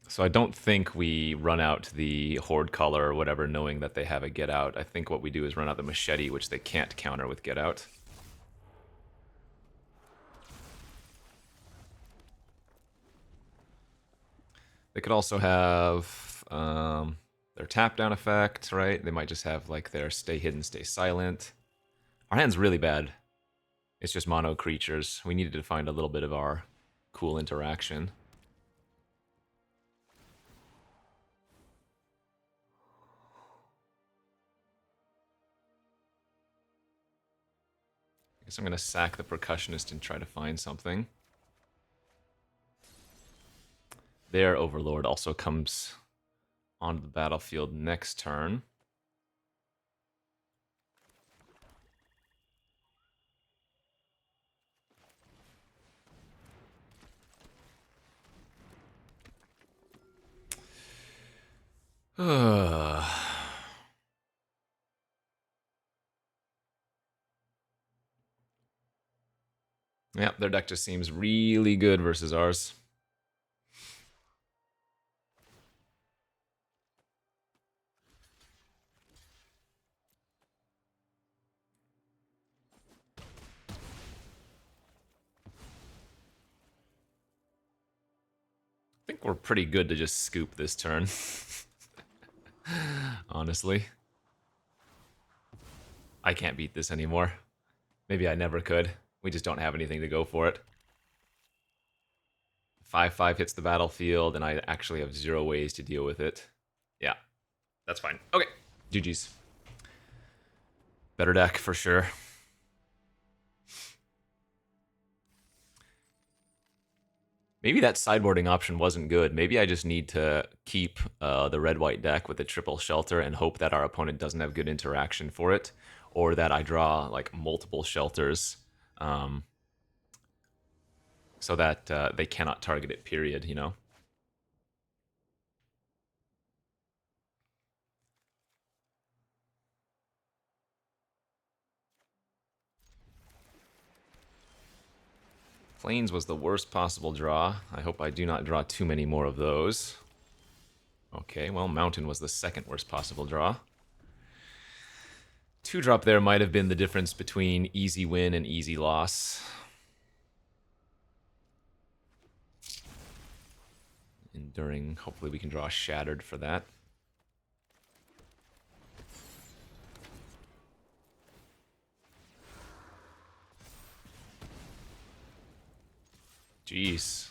So I don't think we run out the Horde color or whatever knowing that they have a Get Out. I think what we do is run out the Machete, which they can't counter with Get Out. They could also have their tap down effect, right? They might just have like their Stay Hidden, Stay Silent. Our hand's really bad. It's just mono creatures. We needed to find a little bit of our cool interaction. Guess I'm going to sack the Percussionist and try to find something. Their Overlord also comes onto the battlefield next turn. Yeah, their deck just seems really good versus ours. I think we're pretty good to just scoop this turn. Honestly. I can't beat this anymore. Maybe I never could. We just don't have anything to go for it. 5/5 hits the battlefield, and I actually have 0 ways to deal with it. Yeah, that's fine. Okay, GG's. Better deck for sure. Maybe that sideboarding option wasn't good. Maybe I just need to keep the red-white deck with the triple shelter and hope that our opponent doesn't have good interaction for it, or that I draw like multiple shelters so that they cannot target it, period, you know? Plains was the worst possible draw. I hope I do not draw too many more of those. Okay, well, Mountain was the second worst possible draw. 2-drop there might have been the difference between easy win and easy loss. Enduring, hopefully we can draw Shattered for that. Jeez.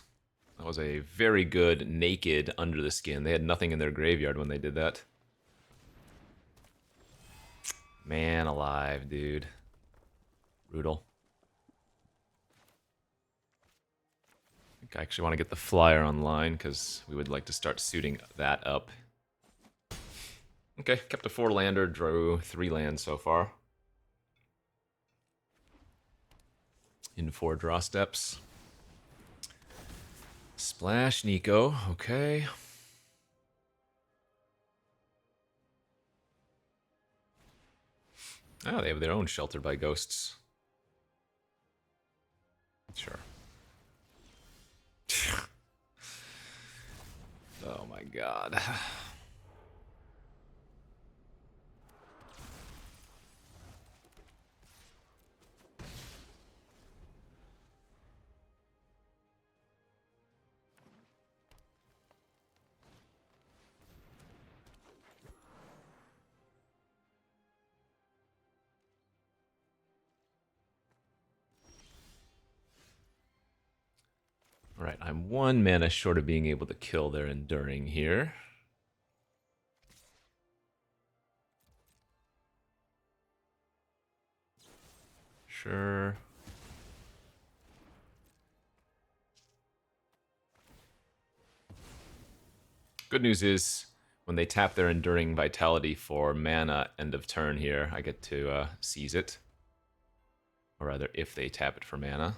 That was a very good naked Under the Skin. They had nothing in their graveyard when they did that. Man alive, dude. Brutal. I think I actually want to get the flyer online because we would like to start suiting that up. Okay, kept a 4-lander, drew 3 lands so far. In 4 draw steps. Splash Nico, okay. Oh, they have their own Sheltered by Ghosts. Sure. Oh my god. Alright, I'm 1 mana short of being able to kill their Enduring here. Sure. Good news is, when they tap their Enduring Vitality for mana end of turn here, I get to seize it. Or rather, if they tap it for mana.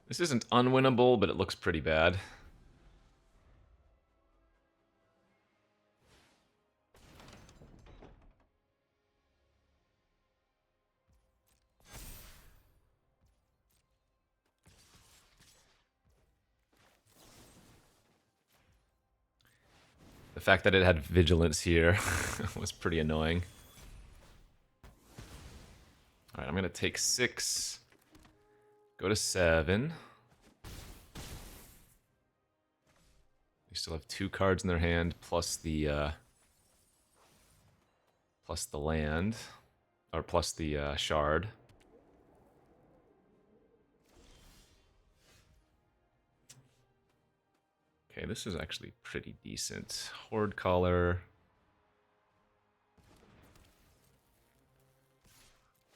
This isn't unwinnable, but it looks pretty bad. The fact that it had Vigilance here was pretty annoying. Alright, I'm going to take 6, go to 7. still have 2 cards in their hand plus the land, or plus the shard. Okay, this is actually pretty decent. Horde Collar.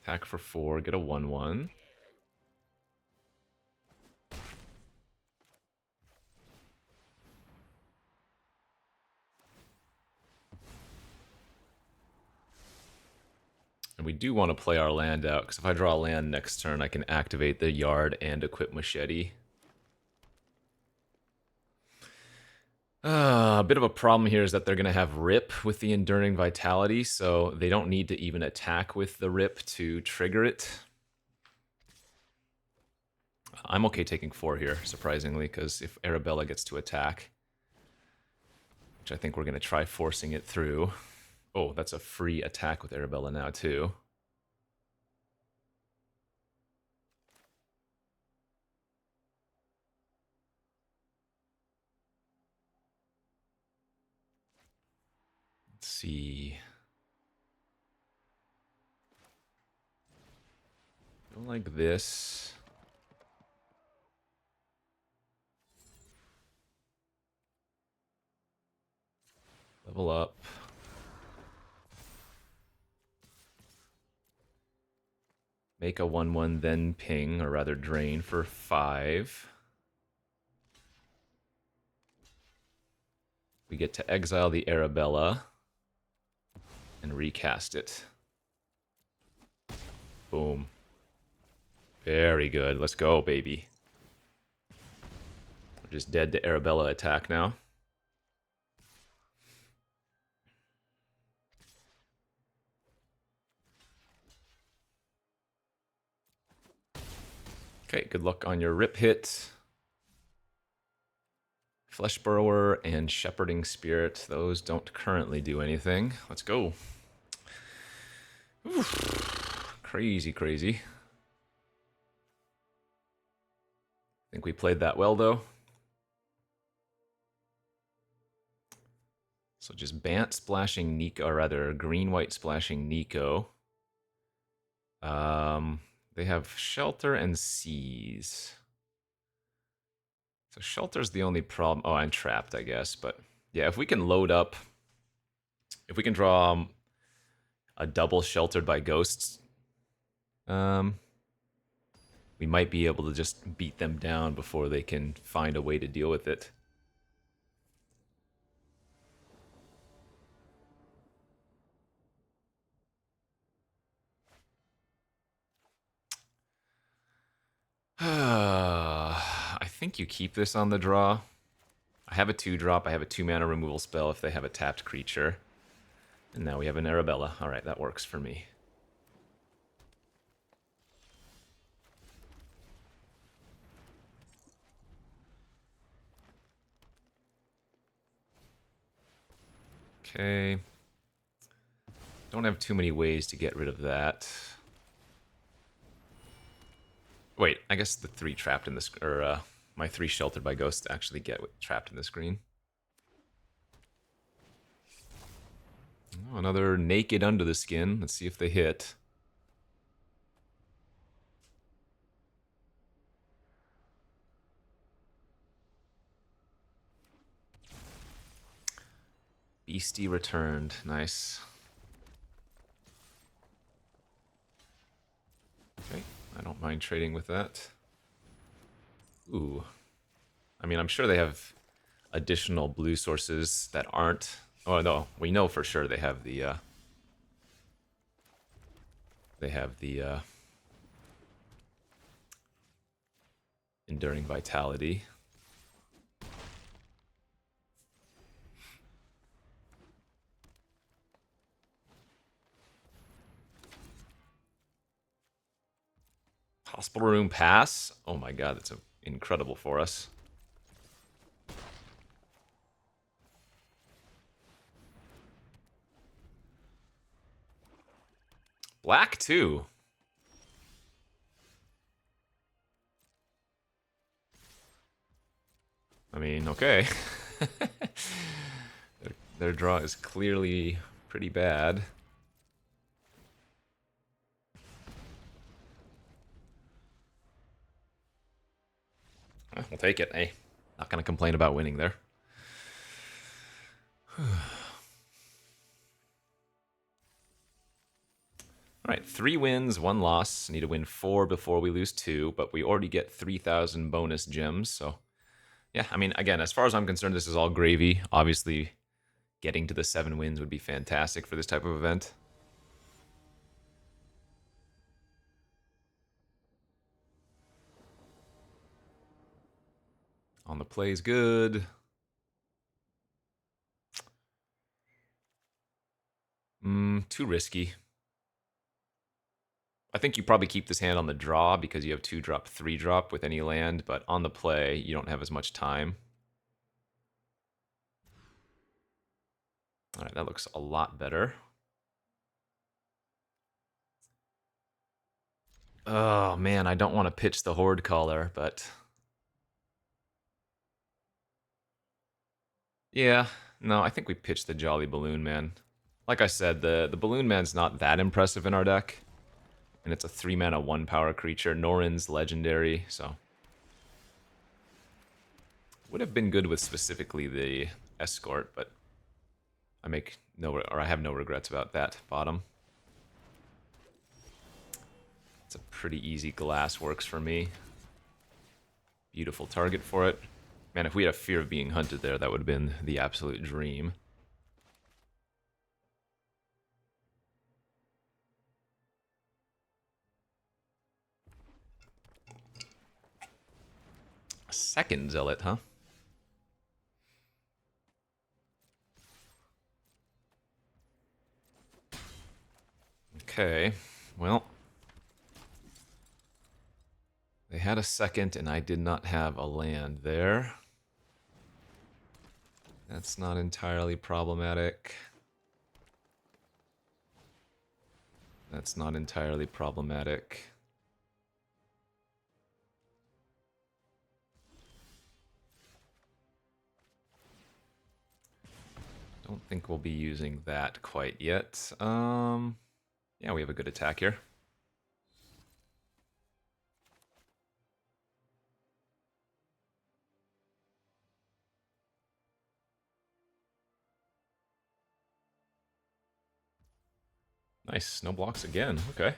Attack for 4, get a 1/1. And we do want to play our land out, because if I draw a land next turn, I can activate the Yard and equip Machete. A bit of a problem here is that they're going to have Rip with the Enduring Vitality, so they don't need to even attack with the Rip to trigger it. I'm okay taking 4 here, surprisingly, because if Arabella gets to attack, which I think we're going to try forcing it through. Oh, that's a free attack with Arabella now, too. Let's see. Go like this. Level up. Make a 1/1, then ping, or rather drain for 5. We get to exile the Arabella and recast it. Boom. Very good. Let's go, baby. We're just dead to Arabella attack now. Okay, good luck on your Rip hit. Flesh Burrower and Shepherding Spirit. Those don't currently do anything. Let's go. Oof. Crazy, crazy. I think we played that well, though. So just Bant splashing Nico, or rather green-white splashing Nico. They have Shelter and Seize. So Shelter's the only problem. Oh, I'm trapped, I guess. But yeah, if we can load up, if we can draw a double Sheltered by Ghosts, we might be able to just beat them down before they can find a way to deal with it. I think you keep this on the draw. I have a 2-drop. I have a 2-mana removal spell if they have a tapped creature. And now we have an Arabella. Alright, that works for me. Okay. Don't have too many ways to get rid of that. Wait, I guess the 3 trapped in the or my 3 sheltered by ghosts actually get trapped in the screen. Oh, another naked under the skin. Let's see if they hit. Beastie returned. Nice. Okay, I don't mind trading with that. Ooh. I mean, I'm sure they have additional blue sources that aren't... Oh, no. We know for sure they have the... Enduring Vitality. Hospital Room Pass? Oh my god, that's incredible for us. Black too. I mean, okay. Their draw is clearly pretty bad. We'll take it, eh? Not gonna complain about winning there. Alright, 3 wins, 1 loss. Need to win 4 before we lose 2, but we already get 3,000 bonus gems, so... Yeah, I mean, again, as far as I'm concerned, this is all gravy. Obviously, getting to the 7 wins would be fantastic for this type of event. On the play is good. Too risky. I think you probably keep this hand on the draw because you have 2-drop, 3-drop with any land, but on the play, you don't have as much time. Alright, that looks a lot better. Oh man, I don't want to pitch the Horde Caller, but... Yeah, no, I think we pitched the Jolly Balloon Man. Like I said, the Balloon Man's not that impressive in our deck. And it's a 3-mana 1-power creature. Norin's legendary, so... Would have been good with specifically the Escort, but... I have no regrets about that bottom. It's a pretty easy glass, works for me. Beautiful target for it. Man, if we had a Fear of Being Hunted there, that would have been the absolute dream. A second Zealot, huh? Okay, well... They had a second, and I did not have a land there. That's not entirely problematic. That's not entirely problematic. Don't think we'll be using that quite yet. Yeah, we have a good attack here. Nice, no blocks again. Okay.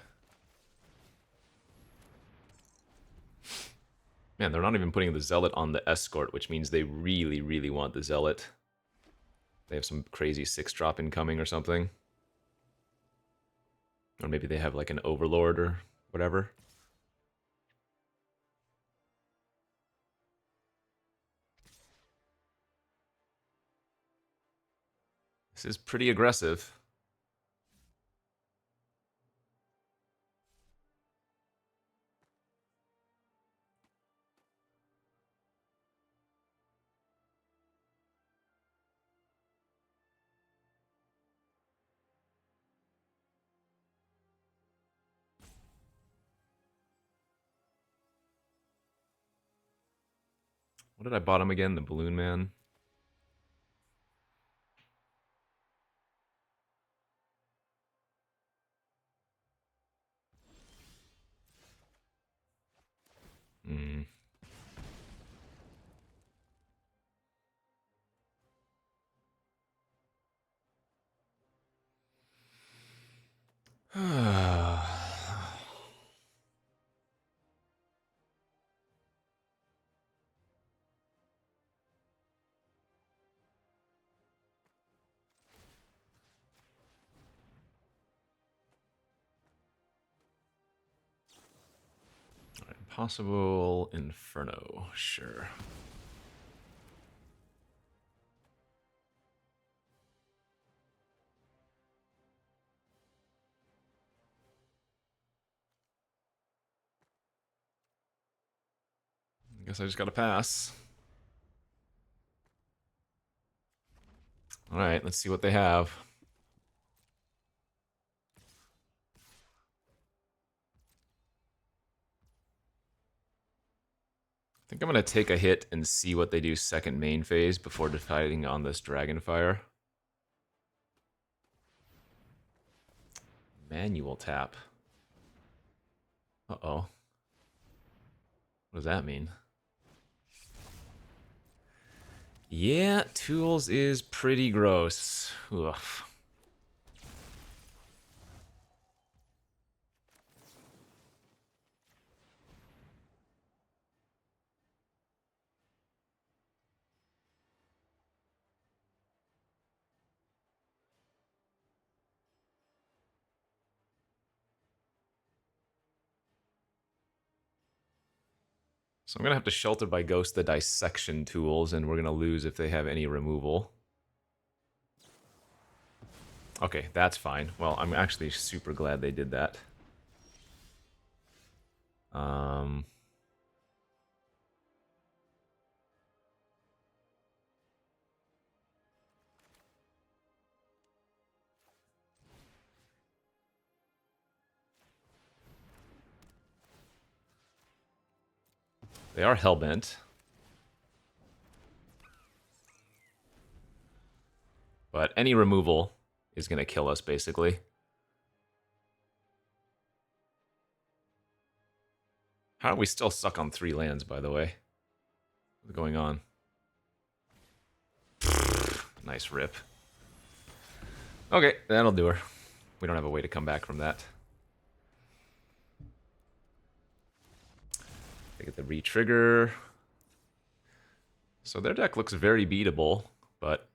Man, they're not even putting the Zealot on the Escort, which means they really, really want the Zealot. They have some crazy 6-drop incoming or something. Or maybe they have like an Overlord or whatever. This is pretty aggressive. What did I bottom again? The Balloon Man? Hmm. Possible Inferno, sure. I guess I just gotta pass. Alright, let's see what they have. I think I'm going to take a hit and see what they do second main phase before deciding on this Dragonfire. Manual tap. Uh-oh. What does that mean? Yeah, Tools is pretty gross. Ugh. So I'm going to have to Shelter by Ghost the Dissection Tools, and we're going to lose if they have any removal. Okay, that's fine. Well, I'm actually super glad they did that. They are Hellbent. But any removal is going to kill us, basically. How are we still stuck on 3 lands, by the way? What's going on? Nice rip. Okay, that'll do her. We don't have a way to come back from that. They get the re-trigger. So their deck looks very beatable, but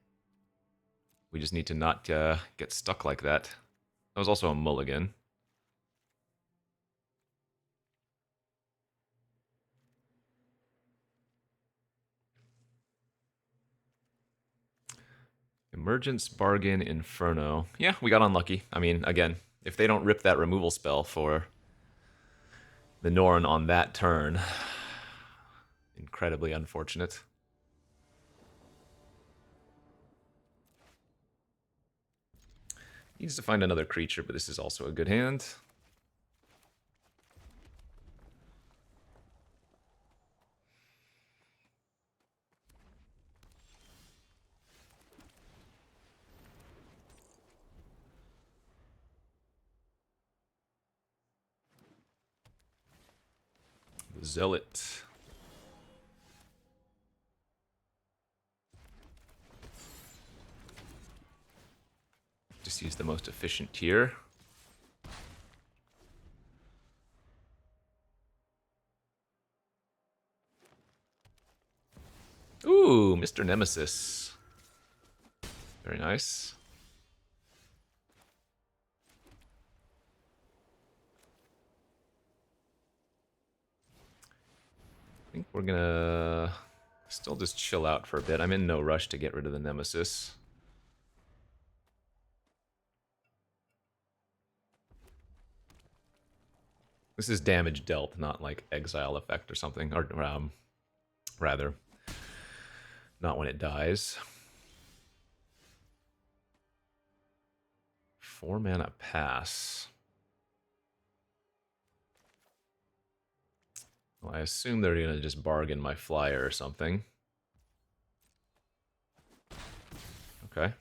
we just need to not get stuck like that. That was also a mulligan. Emergence, Bargain, Inferno. Yeah, we got unlucky. I mean, again, if they don't rip that removal spell for the Norn on that turn, incredibly unfortunate. Needs to find another creature, but this is also a good hand. The Zealot. Just use the most efficient tier. Ooh, Mr. Nemesis. Very nice. I think we're gonna still just chill out for a bit. I'm in no rush to get rid of the Nemesis. This is damage dealt, not like exile effect or something, or rather, not when it dies. 4 mana pass. Well, I assume they're gonna just bargain my flyer or something. Okay,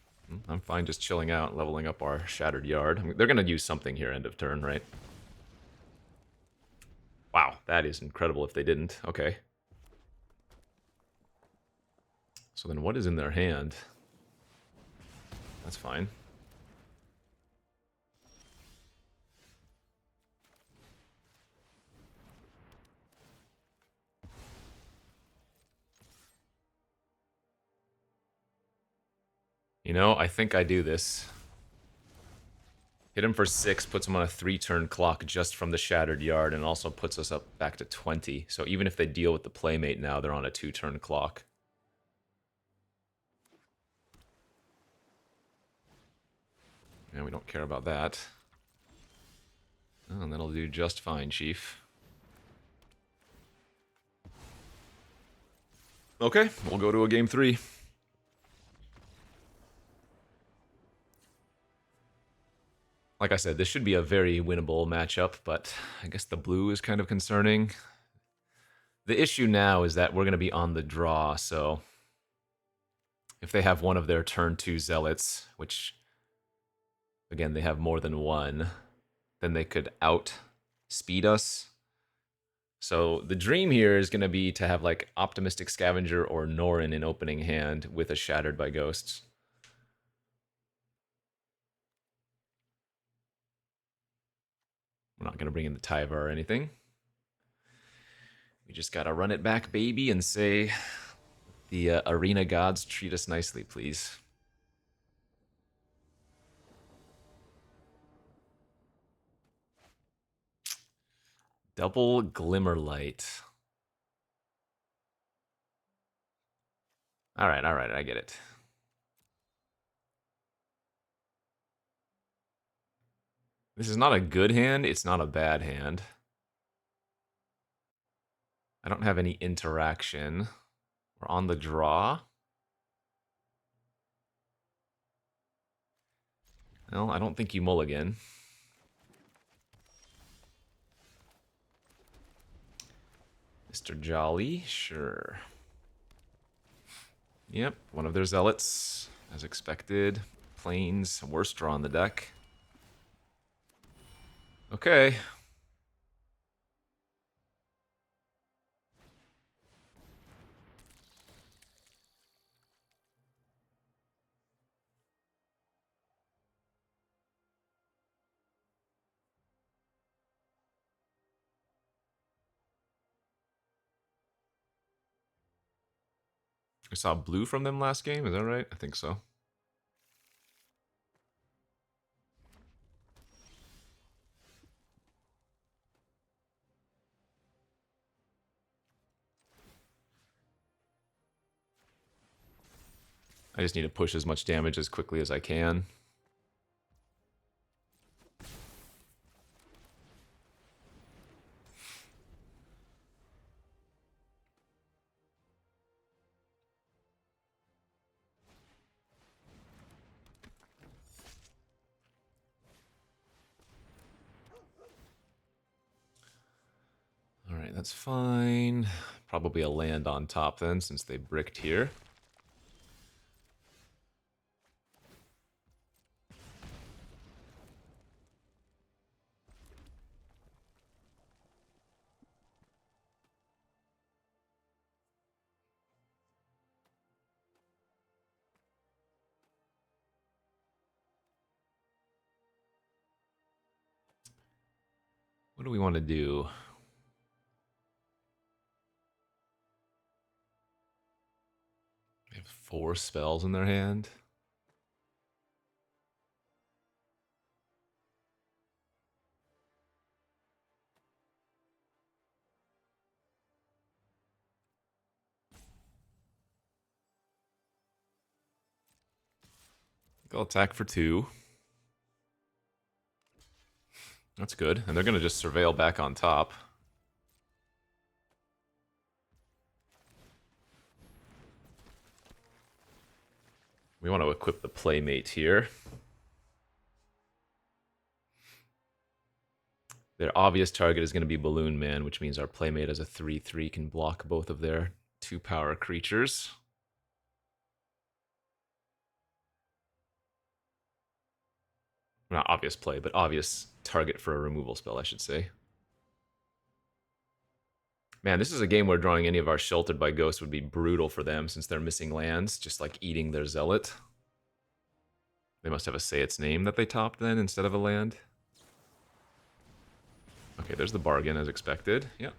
I'm fine just chilling out, leveling up our Shattered Yard. I mean, they're gonna use something here end of turn, right? Wow, that is incredible if they didn't. Okay. So then what is in their hand? That's fine. You know, I think I do this. Hit him for 6, puts him on a 3-turn clock just from the Shattered Yard, and also puts us up back to 20. So even if they deal with the Playmate now, they're on a 2-turn clock. And we don't care about that. Oh, and that'll do just fine, Chief. Okay, we'll go to a game 3. Like I said, this should be a very winnable matchup, but I guess the blue is kind of concerning. The issue now is that we're going to be on the draw, so if they have one of their turn 2 zealots, which, again, they have more than one, then they could outspeed us. So the dream here is going to be to have like Optimistic Scavenger or Norin in opening hand with a Shattered by Ghosts. We're not going to bring in the Taiva or anything. We just got to run it back, baby, and say the arena gods treat us nicely, please. Double Glimmerlight. All right, I get it. This is not a good hand. It's not a bad hand. I don't have any interaction. We're on the draw. Well, I don't think you mulligan. Mr. Jolly, sure. Yep, one of their zealots, as expected. Plains, worst draw on the deck. Okay. I saw blue from them last game, is that right? I think so. I just need to push as much damage as quickly as I can. Alright, that's fine. Probably a land on top then, since they bricked here. What do we want to do? They have 4 spells in their hand. I'll attack for 2. That's good. And they're going to just surveil back on top. We want to equip the Playmate here. Their obvious target is going to be Balloon Man, which means our Playmate as a 3/3 can block both of their 2-power creatures. Not obvious play, but obvious target for a removal spell, I should say. Man, this is a game where drawing any of our Sheltered by Ghosts would be brutal for them since they're missing lands, just like eating their Zealot. They must have a Say Its Name that they topped then instead of a land. Okay, there's the bargain as expected. Yep.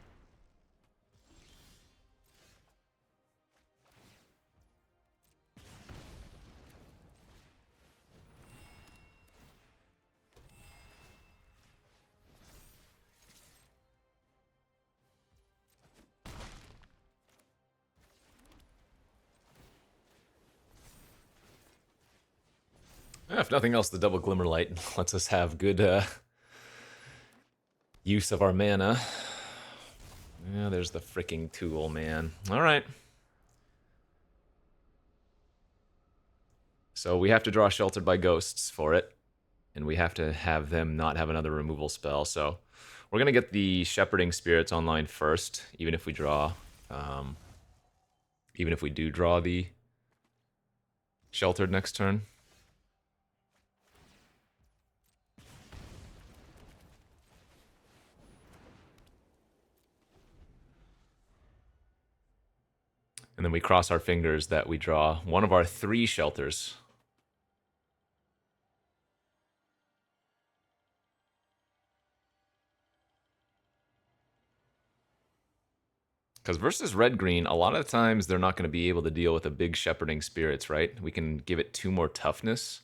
If nothing else, the double Glimmerlight lets us have good use of our mana. Yeah, there's the freaking tool, man. All right. So we have to draw Sheltered by Ghosts for it, and we have to have them not have another removal spell. So We're gonna get the Shepherding Spirits online first, even if we draw, even if we do draw the Sheltered next turn. And then we cross our fingers that we draw one of our 3 Shelters. Because versus red-green, a lot of times they're not going to be able to deal with a big Shepherding Spirits, right? We can give it 2 more toughness.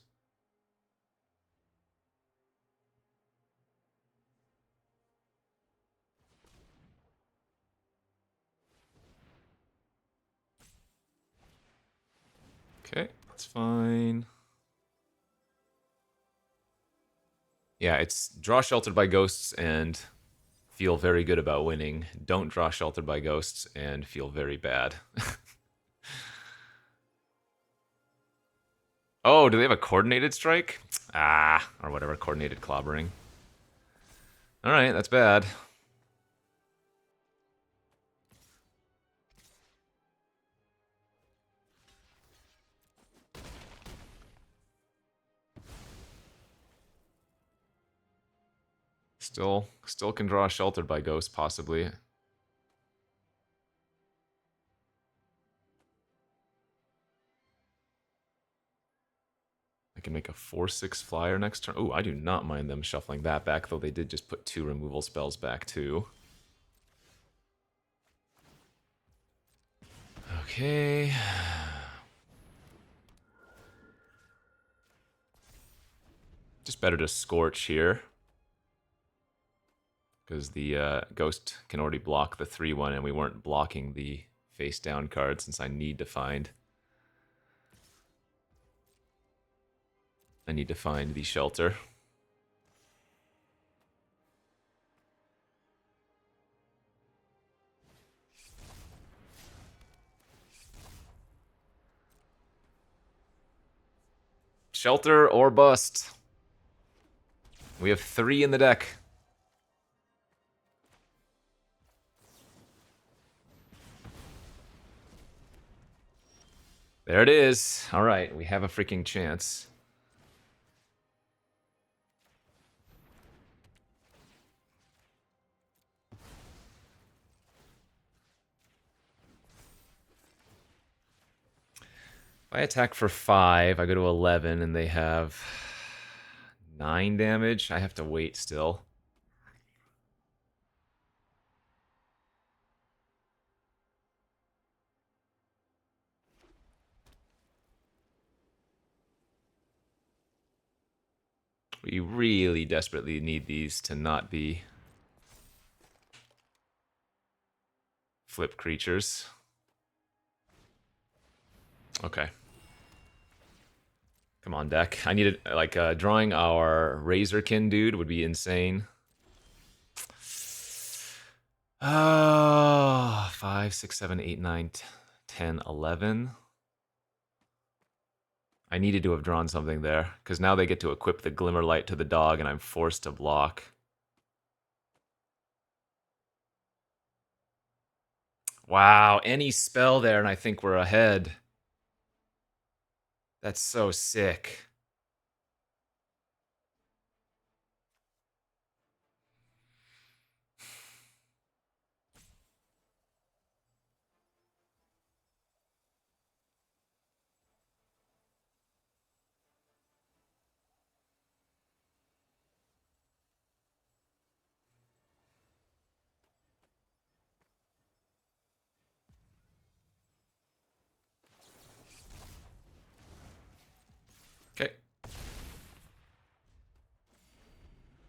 Okay, that's fine. Yeah, it's draw Sheltered by Ghosts and feel very good about winning. Don't draw Sheltered by Ghosts and feel very bad. Oh, do they have a coordinated strike? Ah, or whatever, coordinated clobbering. Alright, that's bad. Still can draw Sheltered by Ghost, possibly. I can make a 4/6 flyer next turn. Oh, I do not mind them shuffling that back, though they did just put 2 removal spells back, too. Okay. Just better to Scorch here. Because the Ghost can already block the 3/1, and we weren't blocking the face-down card since I need to find the Shelter. Shelter or bust. We have 3 in the deck. There it is. All right, we have a freaking chance. If I attack for 5, I go to 11, and they have 9 damage. I have to wait still. We really desperately need these to not be flip creatures. Okay. Come on, deck. I needed, like, drawing our Razorkin dude would be insane. 5, 6, 7, 8, 9, 10, 11. I needed to have drawn something there, because now they get to equip the Glimmerlight to the dog, and I'm forced to block. Wow, any spell there, and I think we're ahead. That's so sick. Okay.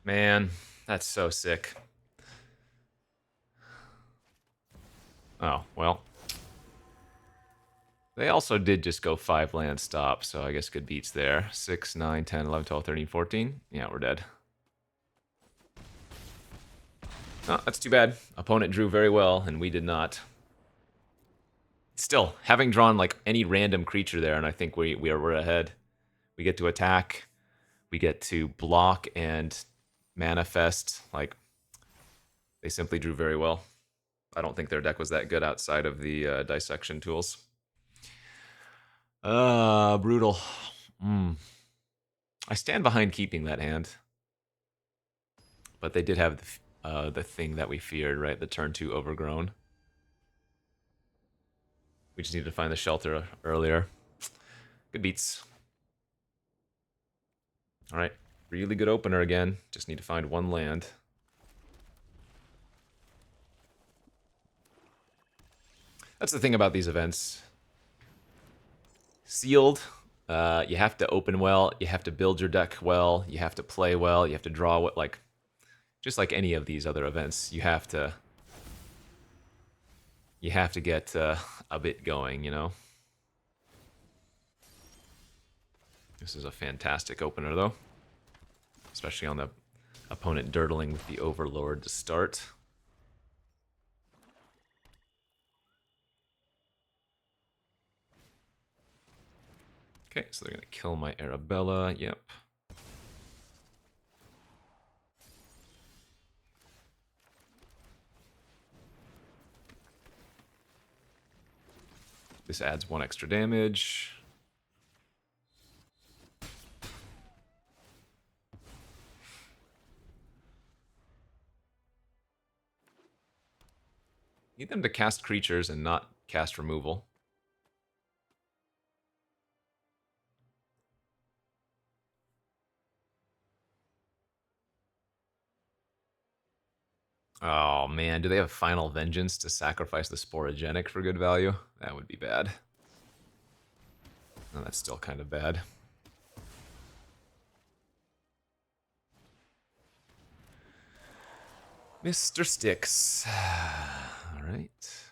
Man, that's so sick. Oh, well. They also did just go 5 land stop, so I guess good beats there. 6, 9, 10, 11, 12, 13, 14. Yeah, we're dead. Oh, that's too bad. Opponent drew very well, and we did not. Still, having drawn like any random creature there, and I think we're ahead. We get to attack. We get to block and manifest. Like, They simply drew very well. I don't think their deck was that good outside of the dissection tools. Brutal. I stand behind keeping that hand. But they did have the thing that we feared, right? The turn 2 overgrown. We just needed to find the shelter earlier. Good beats. All right, really good opener again. Just need to find one land. That's the thing about these events. Sealed, you have to open well, you have to build your deck well, you have to play well, you have to draw what, like, just like any of these other events, you have to get a bit going, you know? This is a fantastic opener, though. Especially on the opponent dirtling with the Overlord to start. Okay, so they're going to kill my Arabella. Yep. This adds 1 extra damage. Need them to cast creatures and not cast removal. Oh man, do they have Final Vengeance to sacrifice the Sporogenic for good value? That would be bad. No, that's still kind of bad. Mr. Sticks. All right.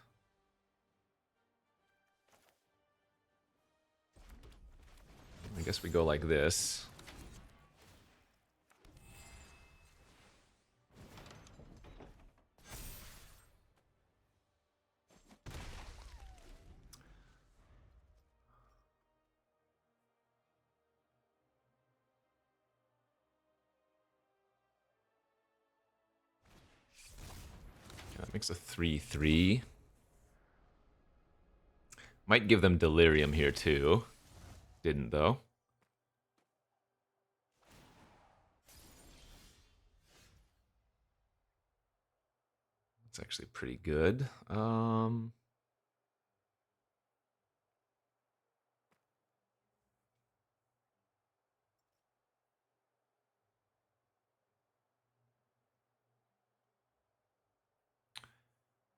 I guess we go like this. That makes a 3/3. Might give them Delirium here too. Didn't though. It's actually pretty good.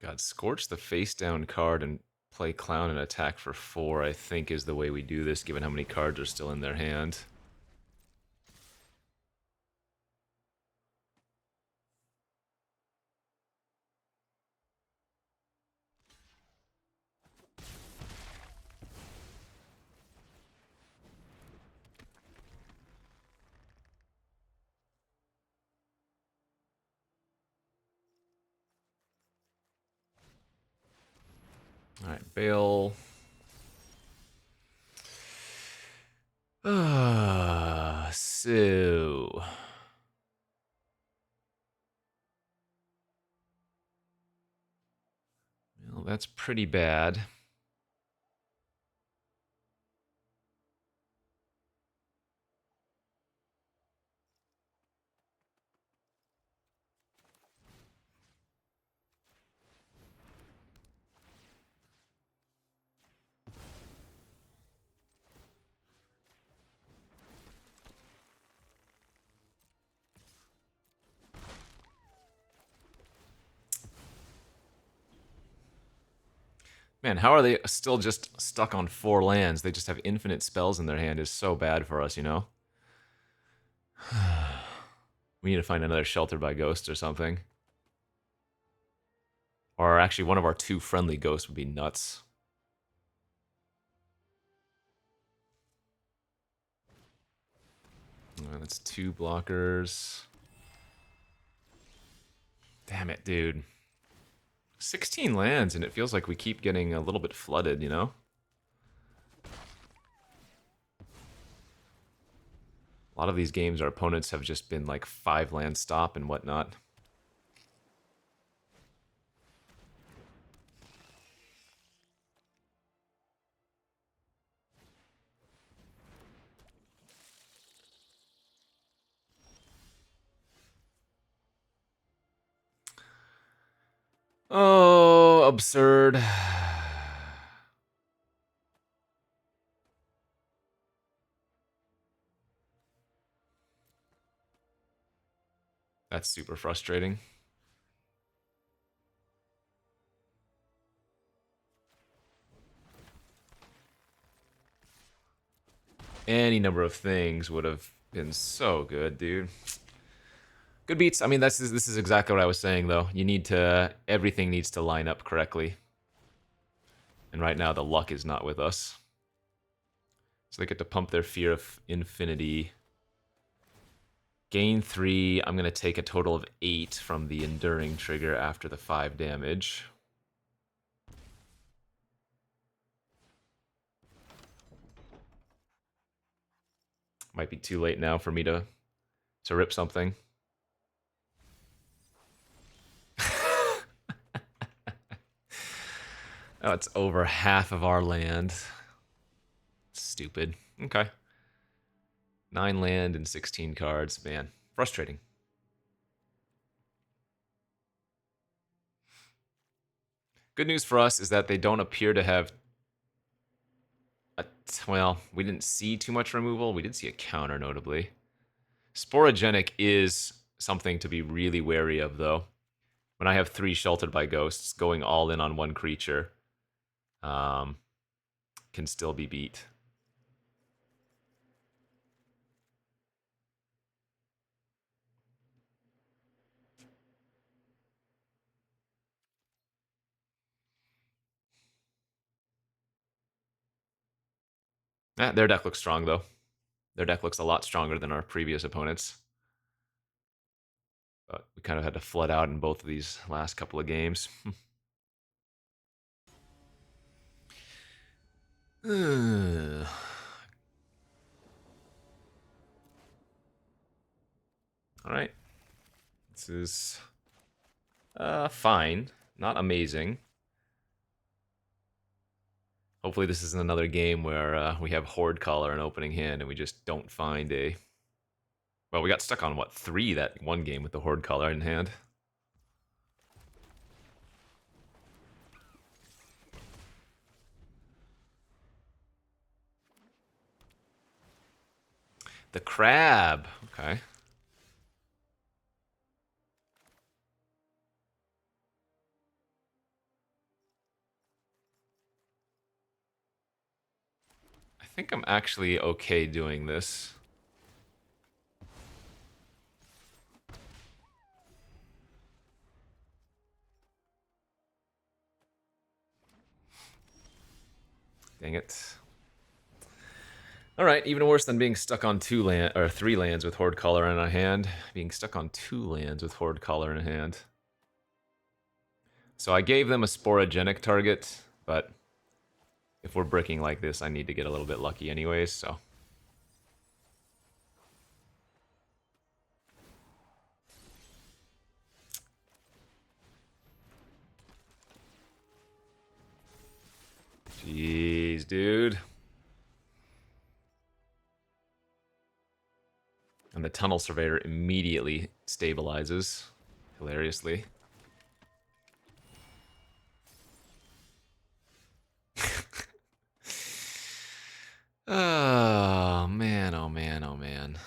God, Scorch the face down card and play Clown and attack for 4, I think is the way we do this, given how many cards are still in their hand. All right, Bale. So well, that's pretty bad. Man, how are they still just stuck on 4 lands? They just have infinite spells in their hand. Is so bad for us, you know? We need to find another Shelter by Ghost or something. Or actually, one of our 2 friendly ghosts would be nuts. That's 2 blockers. Damn it, dude. 16 lands, and it feels like we keep getting a little bit flooded, you know? A lot of these games, our opponents have just been like 5 land stop and whatnot. absurd. That's super frustrating. Any number of things would have been so good, dude. Good beats. I mean, this is exactly what I was saying, though. You need to... Everything needs to line up correctly. And right now, the luck is not with us. So they get to pump their Fear of Infinity. Gain 3. I'm going to take a total of 8 from the Enduring trigger after the 5 damage. Might be too late now for me to rip something. Oh, it's over half of our land. Stupid. Okay. 9 land and 16 cards. Man, frustrating. Good news for us is that they don't appear to have... well, we didn't see too much removal. We did see a counter, notably. Sporogenic is something to be really wary of, though. When I have 3 Sheltered by Ghosts, going all in on one creature can still be beat. Their deck looks strong, though. Their deck looks a lot stronger than our previous opponents. But we kind of had to flood out in both of these last couple of games. All right. This is fine. Not amazing. Hopefully this isn't another game where we have Horde Caller in opening hand and we just don't find a... Well, we got stuck on, what, 3 that one game with the Horde Caller in hand. The Crab. Okay. I think I'm actually okay doing this. Dang it. Alright, even worse than being stuck on 3 lands with Horde Caller in a hand. Being stuck on 2 lands with Horde Caller in a hand. So I gave them a Sporogenic target, but if we're bricking like this, I need to get a little bit lucky anyways, so... Jeez, dude. And the Tunnel Surveyor immediately stabilizes, hilariously. Oh, man, oh, man, oh, man.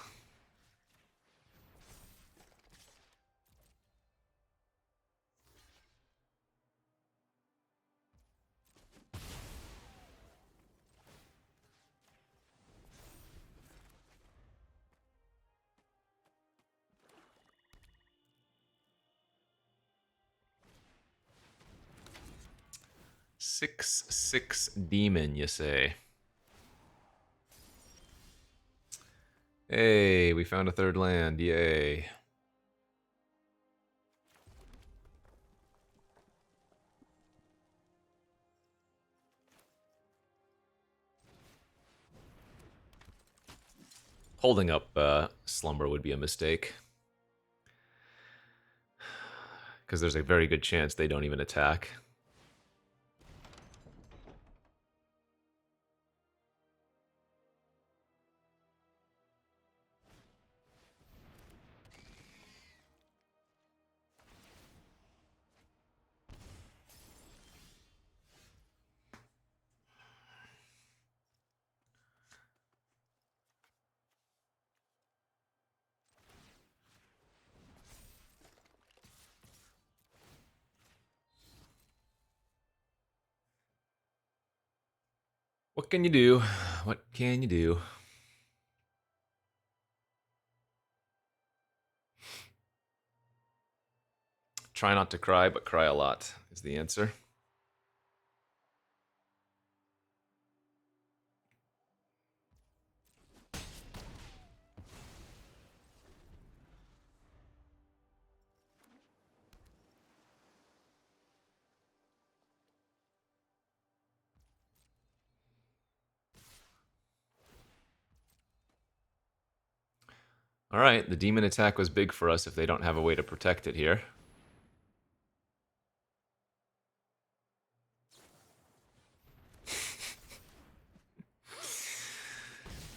Six demon, you say? Hey, we found a 3rd land, yay. Holding up Slumber would be a mistake. Because there's a very good chance they don't even attack. What can you do? What can you do? Try not to cry, but cry a lot is the answer. Alright, the demon attack was big for us if they don't have a way to protect it here.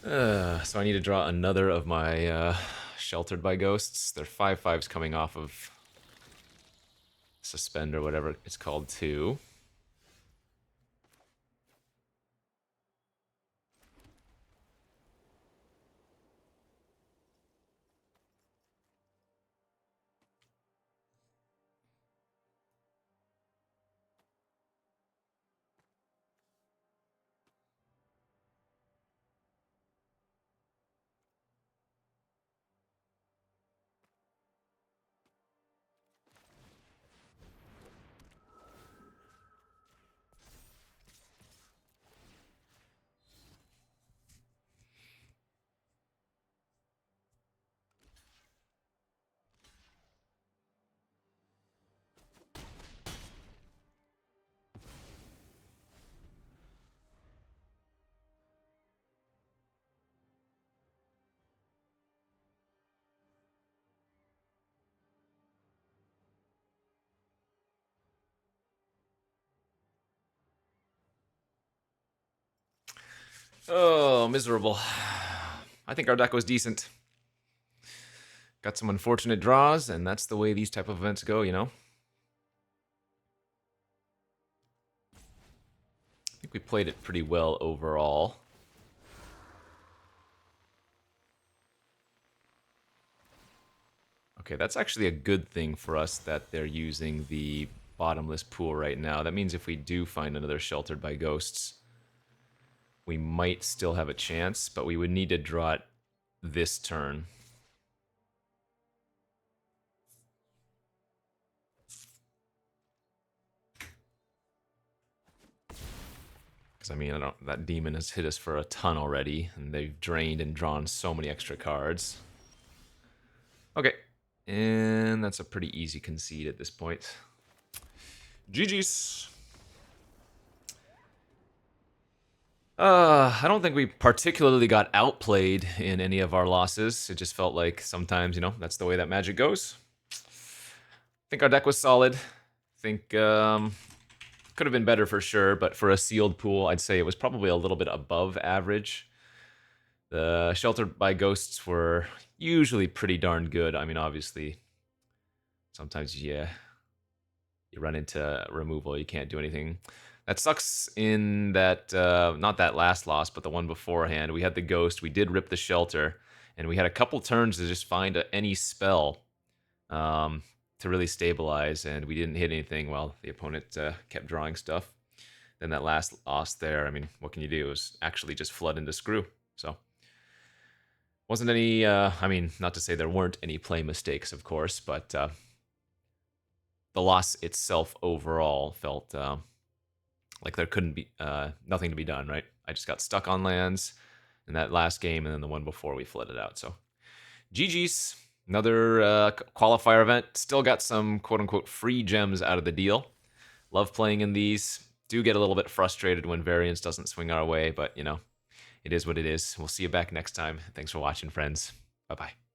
So I need to draw another of my Sheltered by Ghosts. They're 5/5s coming off of Suspend or whatever it's called too. Oh, miserable. I think our deck was decent. Got some unfortunate draws, and that's the way these type of events go, you know? I think we played it pretty well overall. Okay, that's actually a good thing for us that they're using the bottomless pool right now. That means if we do find another Sheltered by Ghosts, we might still have a chance, but we would need to draw it this turn. Because, I mean, that demon has hit us for a ton already, and they've drained and drawn so many extra cards. Okay, and that's a pretty easy concede at this point. GG's. I don't think we particularly got outplayed in any of our losses. It just felt like sometimes, you know, that's the way that Magic goes. I think our deck was solid. I think could have been better for sure, but for a sealed pool, I'd say it was probably a little bit above average. The Sheltered by Ghosts were usually pretty darn good. I mean, obviously, sometimes, yeah, you run into removal, you can't do anything. That sucks in that, not that last loss, but the one beforehand. We had the Ghost, we did rip the Shelter, and we had a couple turns to just find any spell to really stabilize, and we didn't hit anything while the opponent kept drawing stuff. Then that last loss there, I mean, what can you do? It was actually just flood into screw. So, wasn't any, I mean, not to say there weren't any play mistakes, of course, but the loss itself overall felt like there couldn't be nothing to be done, right? I just got stuck on lands in that last game, and then the one before we flooded out. So, GG's. Another qualifier event. Still got some quote-unquote free gems out of the deal. Love playing in these. Do get a little bit frustrated when Variance doesn't swing our way, but, you know, it is what it is. We'll see you back next time. Thanks for watching, friends. Bye-bye.